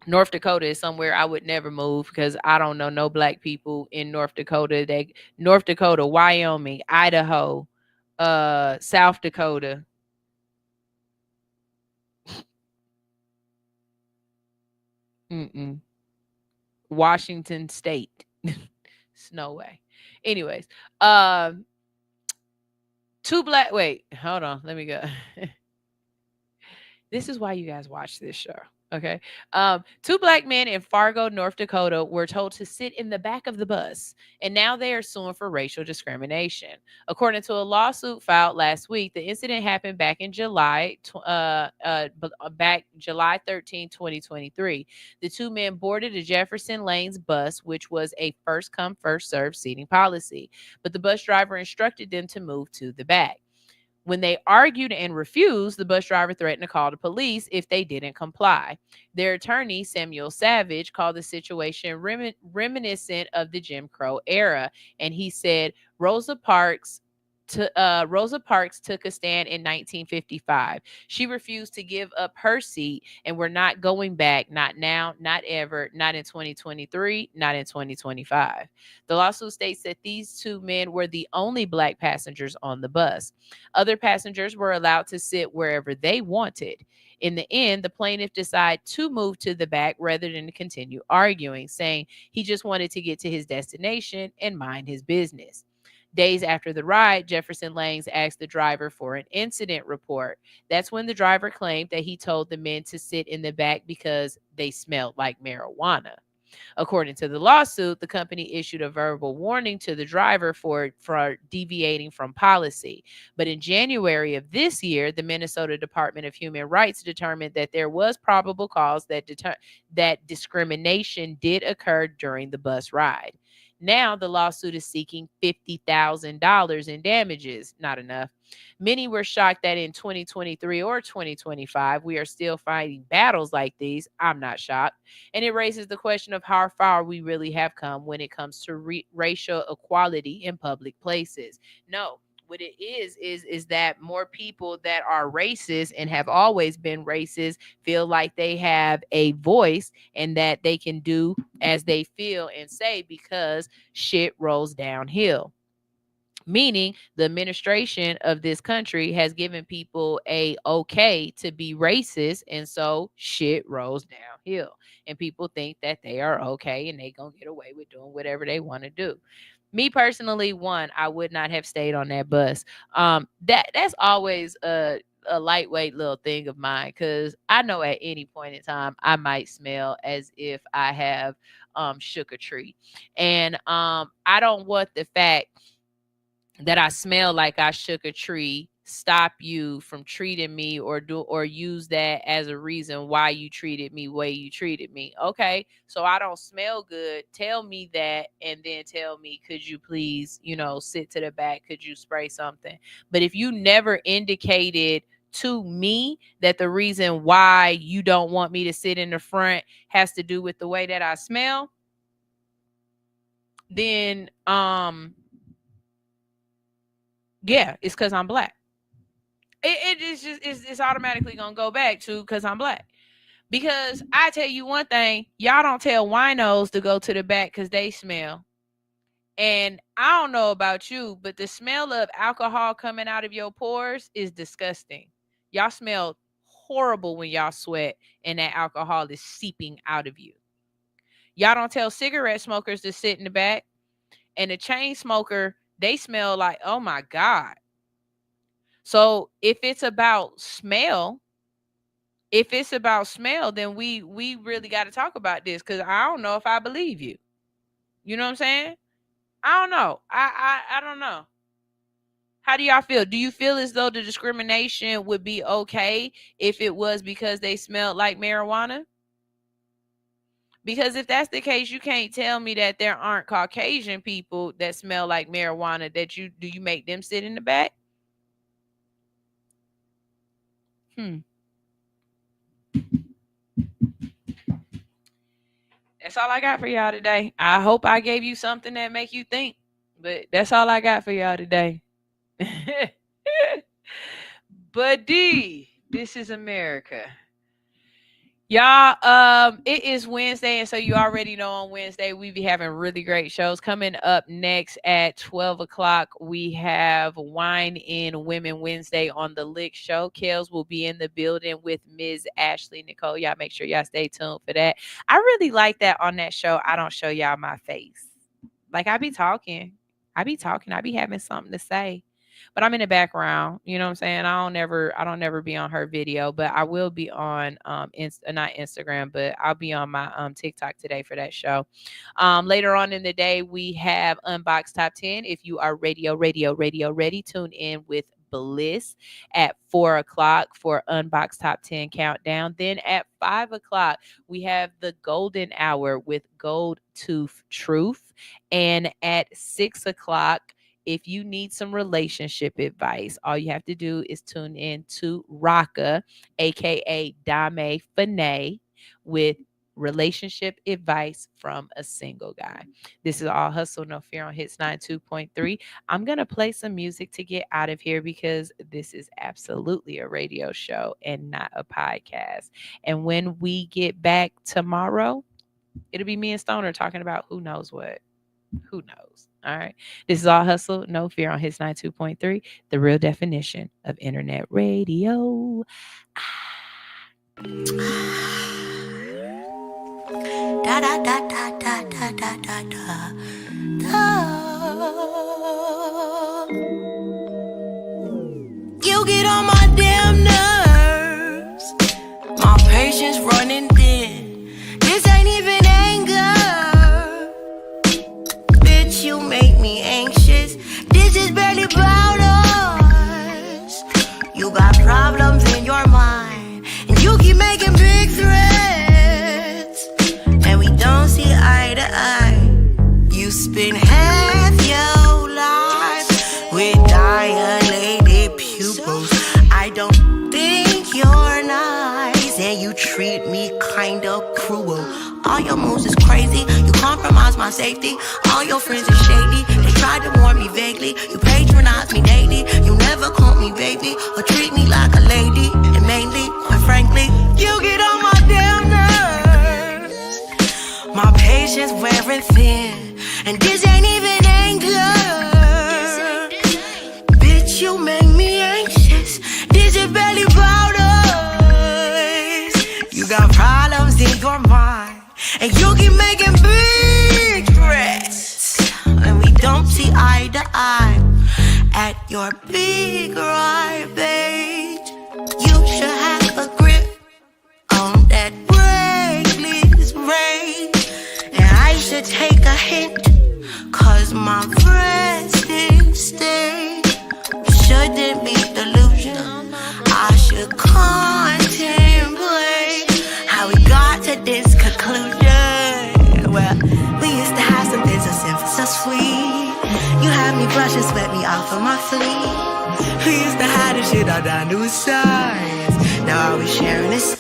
North Dakota is somewhere I would never move because I don't know no black people in North Dakota. North Dakota, Wyoming, Idaho, South Dakota. Washington State. No way. Anyways, wait, hold on. Let me go. This is why you guys watch this show. Okay. 2 black men in Fargo, North Dakota were told to sit in the back of the bus, and now they are suing for racial discrimination. According to a lawsuit filed last week, the incident happened back in July 13, 2023. The 2 men boarded a Jefferson Lanes bus, which was a first come, first served seating policy, but the bus driver instructed them to move to the back. When they argued and refused, the bus driver threatened to call the police if they didn't comply. Their attorney, Samuel Savage, called the situation reminiscent of the Jim Crow era, and he said Rosa Parks took a stand in 1955. She refused to give up her seat, and we're not going back, not now, not ever, not in 2023, not in 2025. The lawsuit states that these 2 men were the only black passengers on the bus. Other passengers were allowed to sit wherever they wanted. In the end, the plaintiff decided to move to the back rather than to continue arguing, saying he just wanted to get to his destination and mind his business. Days after the ride, Jefferson Lanes asked the driver for an incident report. That's when the driver claimed that he told the men to sit in the back because they smelled like marijuana. According to the lawsuit, the company issued a verbal warning to the driver for deviating from policy. But in January of this year, the Minnesota Department of Human Rights determined that there was probable cause that discrimination did occur during the bus ride. Now the lawsuit is seeking $50,000 in damages. Not enough. Many were shocked that in 2023 or 2025, we are still fighting battles like these. I'm not shocked. And it raises the question of how far we really have come when it comes to racial equality in public places. No. What it is that more people that are racist and have always been racist feel like they have a voice and that they can do as they feel and say because shit rolls downhill. Meaning the administration of this country has given people a okay to be racist, and so shit rolls downhill. And people think that they are okay and they gonna get away with doing whatever they want to do. Me personally, I would not have stayed on that bus. That's always a lightweight little thing of mine, because I know at any point in time I might smell as if I have shook a tree. And I don't want the fact that I smell like I shook a tree stop you from treating me or use that as a reason why you treated me the way you treated me. Okay, so I don't smell good. Tell me that, and then tell me, could you please, sit to the back? Could you spray something? But if you never indicated to me that the reason why you don't want me to sit in the front has to do with the way that I smell, then yeah, it's because I'm black. It's automatically gonna go back to because I'm black. Because I tell you one thing, y'all don't tell winos to go to the back because they smell. And I don't know about you, but the smell of alcohol coming out of your pores is disgusting. Y'all smell horrible when y'all sweat and that alcohol is seeping out of you. Y'all don't tell cigarette smokers to sit in the back. And the chain smoker, they smell like, oh my God. So if it's about smell, then we really got to talk about this, because I don't know if I believe you. You know what I'm saying? I don't know. I don't know. How do y'all feel? Do you feel as though the discrimination would be okay if it was because they smelled like marijuana? Because if that's the case, you can't tell me that there aren't Caucasian people that smell like marijuana do you make them sit in the back? That's all I got for y'all today. I hope I gave you something that make you think, but that's all I got for y'all today. But this is America. Y'all, it is Wednesday, and so you already know on Wednesday we be having really great shows. Coming up next at 12 o'clock, we have Wine in Women Wednesday on the Lick Show. Kels will be in the building with Ms. Ashley Nicole. Y'all make sure y'all stay tuned for that. I really like that on that show. I don't show y'all my face. Like, I be talking. I be having something to say. But I'm in the background, you know what I'm saying? I don't never be on her video, but I will be on not Instagram, but I'll be on my TikTok today for that show. Later on in the day, we have Unbox Top 10. If you are radio ready, tune in with Bliss at 4 o'clock for Unbox Top 10 Countdown. Then at 5 o'clock, we have the Golden Hour with Gold Tooth Truth. And at 6 o'clock, if you need some relationship advice, all you have to do is tune in to Raka, aka Dame Fanay, with relationship advice from a single guy. This is All Hustle, No Fear on Hits 92.3. I'm going to play some music to get out of here because this is absolutely a radio show and not a podcast. And when we get back tomorrow, it'll be me and Stoner talking about who knows what. Who knows? All right. This is All Hustle, No Fear on Hits 92.3, the real definition of internet radio. Da da da da da da da da da. You get on my damn nerves. My patience running thin. This ain't even anger. Bitch, you make me anxious. This is barely about us. You got problems in your mind, and you keep making big threats, and we don't see eye to eye. You spend half your life with dilated pupils. I don't think you're nice, and you treat me kinda cruel. All your moves is crazy, you compromise my safety. All your friends are shady, they tried to warn me vaguely. You patronize me daily, you never call me baby or treat me like a lady. And mainly, quite frankly, you get on my damn nerves. My patience wearing thin, and this ain't even anger. Bitch, you make me anxious. This is barely about us. You got problems in your mind, and you keep making big threats, and we don't see eye to eye at your big ribage. You should have a grip on that reckless rage, and I should take a hint, cause my resting state shouldn't be the should contemplate how we got to this conclusion. Well, we used to have something so simple, so sweet. You had me blush and sweat me off of my feet. We used to hide the shit all down to a science. Now are we sharing this?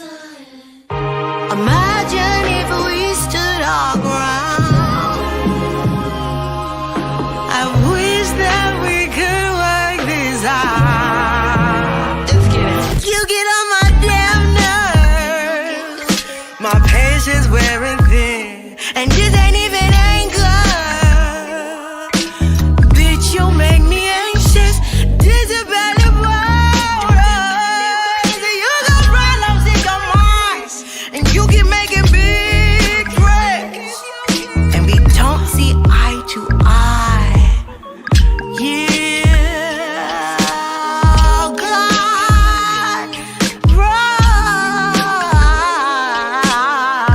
Imagine if we stood our ground. I wish that we could work this out. Just kidding. You get on my damn nerves. My patience wearing thin, and this ain't even anger. Bitch, you make me anxious. This is better bonus. You got problems in your mind, and you keep making big threats, and we don't see eye to eye. Yeah, God,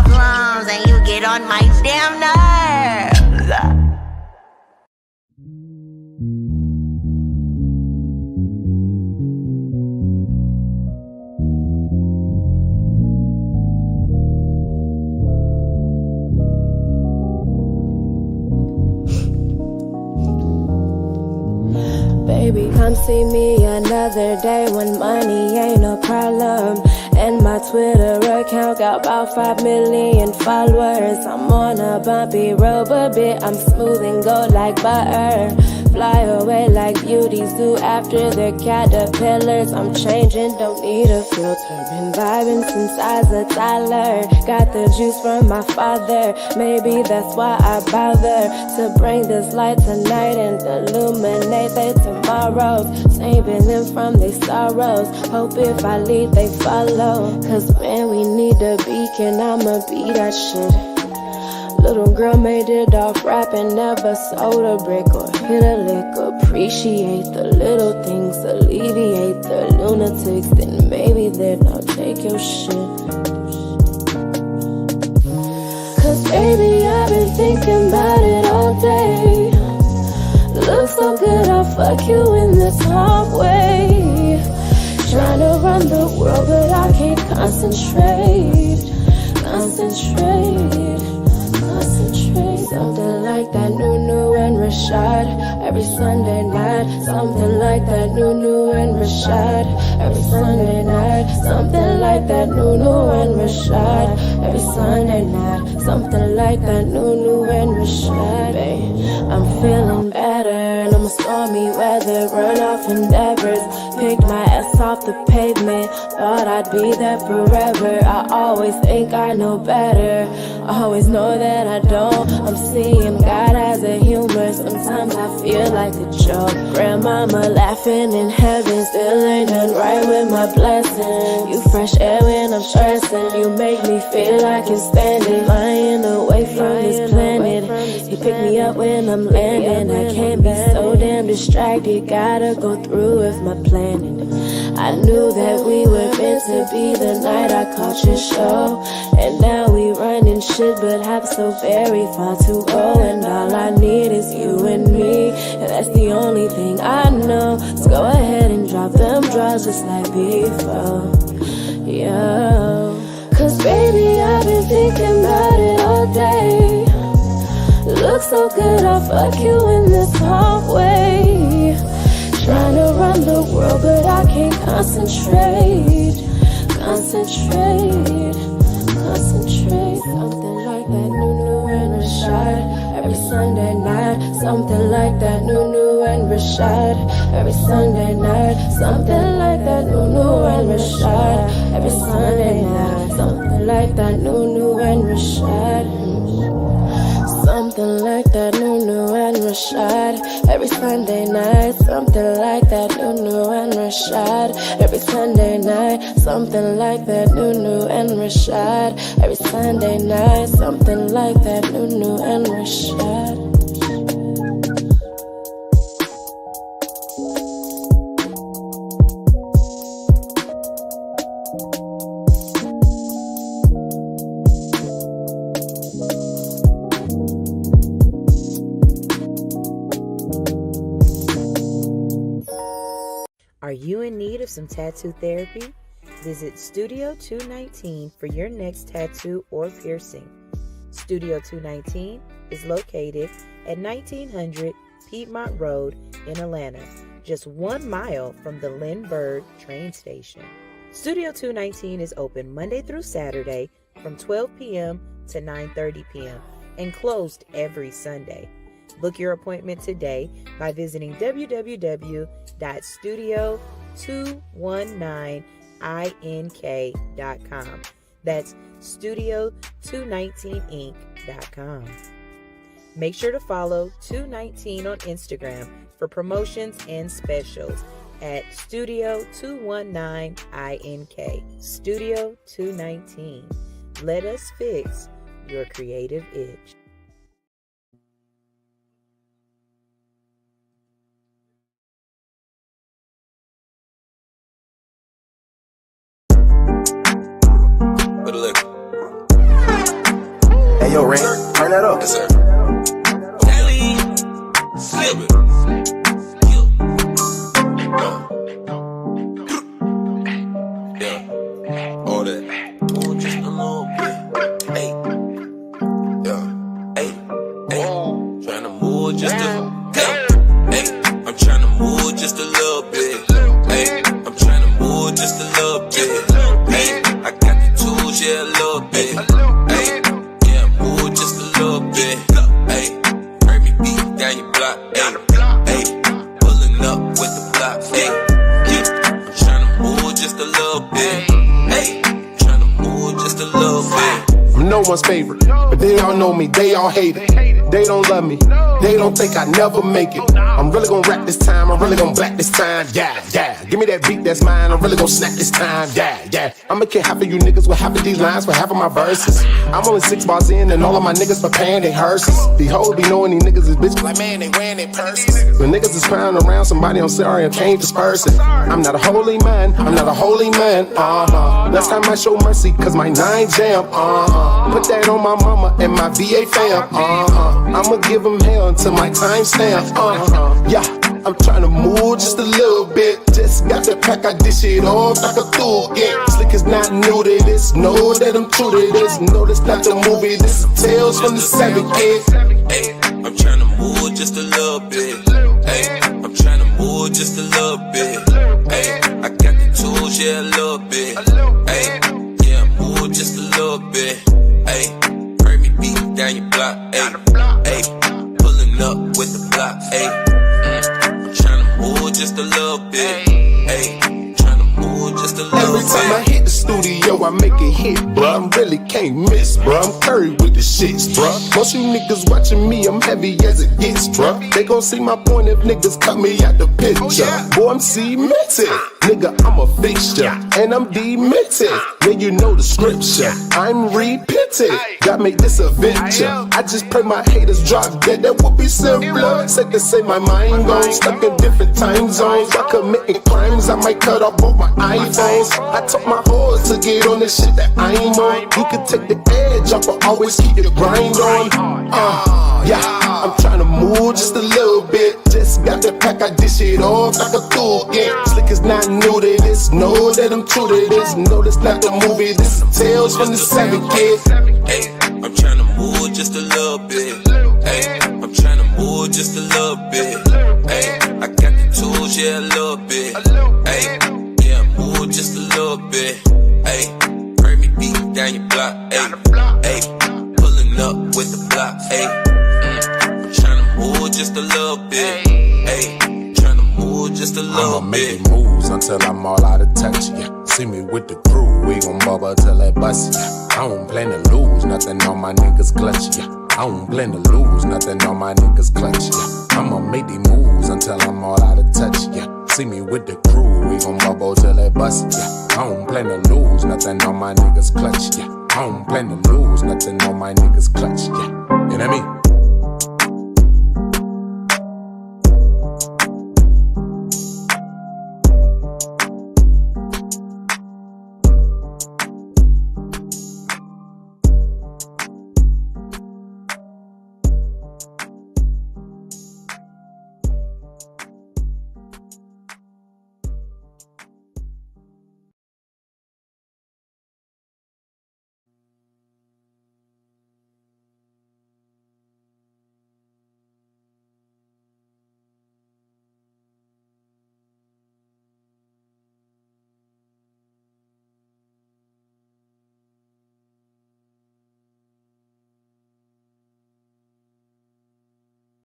problems, and you get on my damn nerves. Baby, come see me another day when money ain't a problem. And my Twitter account got about 5 million followers. I'm on a bumpy road, but bitch, I'm smooth and go like butter. Fly away like beauties do after their caterpillars. I'm changing, don't need a filter. Been vibing since I was a toddler. Got the juice from my father. Maybe that's why I bother to bring this light tonight and illuminate their tomorrows. Saving them from their sorrows. Hope if I lead, they follow. Cause man, we need a beacon, I'ma be that shit. Little girl made it off rapping, never sold a brick or hit a lick. Appreciate the little things, alleviate the lunatics. Then maybe then I'll take your shit. Cause baby, I've been thinking about it all day. Looks so good, I'll fuck you in this hallway. Trying to run the world, but I can't concentrate. Something like that new and Rashad every Sunday night. Something like that new and Rashad every Sunday night. Something like that new and Rashad every Sunday night. Something like that new and Rashad. Babe, I'm feeling better and I'm stormy weather. Run off endeavors. Picked my ass off the pavement. Thought I'd be there forever. I always think I know better. I always know that I don't. I'm seeing God as a humor. Sometimes I feel like a joke. Grandmama laughing in heaven. Still ain't done right with my blessing. You fresh air when I'm stressing. You make me feel like it's standing. Flying away from this planet. You pick me up when I'm landing. I can't be so damn distracted. Gotta go through with my planning. I knew that we were meant to be the night I caught your show. And now we running shit but have so very far to go. And all I need is you and me, and that's the only thing I know. So go ahead and drop them draws just like before. Yo, cause baby, I've been thinking about it all day. Looks so good, I'll fuck you in this hallway. Trying to run the world, but I can't concentrate. Something like that new and Rashad every Sunday night. Something like that new and Rashad every Sunday night. Something like that new and Rashad every Sunday night. Something like that new and Rashad. Something like that new and Rashad every Sunday night. Something like that new and Rashad every Sunday night. Something like that new and Rashad every Sunday night. Something like that new and Rashad. Are you in need of some tattoo therapy? Visit Studio 219 for your next tattoo or piercing. Studio 219 is located at 1900 Piedmont Road in Atlanta, just 1 mile from the Lindbergh train station. Studio 219 is open Monday through Saturday from 12 p.m. to 9:30 p.m. and closed every Sunday. Book your appointment today by visiting www.studio219ink.com. That's studio219inc.com. Make sure to follow 219 on Instagram for promotions and specials at Studio219ink. Studio 219. Let us fix your creative itch. Hey, yo, Ray, turn that up. Yes, sir. Slip it. Yeah. All that. Oh, just a little bit. Hey. Yeah. Hey. Hey. Tryna move just a. Hey. Hey. I'm tryna move just a little bit. Hey. I'm tryna move just a little bit. Hey. I got the tools, yeah, a little bit. Hey. Yeah, move just a little bit. Hey. Heard me beat down your block. Hey. Hey. Pulling up with the block. Hey. Yeah. I'm tryna move just a little bit. Hey. Tryna move just a little bit. I'm no one's favorite, but they all know me, they all hate it. They don't love me, they don't think I never make it. I'm really gon' rap this time, I'm really gon' black this time, yeah, yeah. Give me that beat that's mine, I'm really gon' snap this time, yeah, yeah. I'ma kill half of you niggas with half of these lines for half of my verses. I'm only 6 bars in and all of my niggas preparing their hearses. These hoes be knowing these niggas is bitches like, man, they wearing their purses. When niggas is crying around somebody, I'm sorry, I can't disperse it. I'm not a holy man, I'm not a holy man, Last time I show mercy, cause my 9 jam, Put that on my mama and my VA fam, I'ma give them hell until my time stamp, Yeah, I'm tryna move just a little bit. Just got the pack, I dish it off like a tool. Yeah, slick is not new to this. Know that I'm true to this. No, this not the movie. This is Tales from the 7 kid. Hey, I'm tryna move just a little bit. Hey, I'm tryna move just a little bit. Hey, I got the tools, yeah, a little bit. Hey, yeah, move just a little bit. Hey, heard me beat down your block. Hey, hey, pulling up with the block. Hey, I'm tryna move just a little bit. Hey, tryna move just a little bit. Every time I hit the studio, I make it hit, bruh. I really can't miss, bruh. I'm curry with the shits, bruh. Most you niggas watching me, I'm heavy as it gets, bruh. They gon' see my point if niggas cut me out the picture. Boy, I'm cemented. Nigga, I'm a fixture, and I'm demented. Yeah, you know the scripture. I'm repented. God made this a venture. I just pray my haters drop dead. That would be simpler. Said to say my mind gone, stuck in different time zones. I committing crimes, I might cut off both my iPhones. I told my hoes to get on this shit that I'm on. You can take the edge off, but always keep your grind on. Yeah, I'm tryna move just a little bit. Just got the pack, I dish it off like a tool. Yeah, slick is not new to this. Know that I'm true to this. No, this not the movie. This is Tales from the 7 kid. Hey, I'm tryna move just a little bit. Hey, I'm tryna move just a little bit. Hey, I got the tools, yeah, a little bit. Hey, yeah, move just a little bit. Hey, heard me beat down your block. Hey, hey, pulling up with the block. Hey, I'm tryna move just a little bit. Hey, tryna move just a little I'ma bit. make moves until I'm all out of touch, yeah. See me with the crew, we gon' bubble till it bust, yeah. I don't plan to lose, nothing on my niggas clutch, yeah. I don't plan to lose, nothing on my niggas clutch, yeah. I'ma make these moves until I'm all out of touch, yeah. See me with the crew, we gon' bubble till it bust, yeah. I don't plan to lose, nothing on my niggas clutch, yeah. I don't plan to lose, nothing on my niggas clutch, yeah. You know what I mean?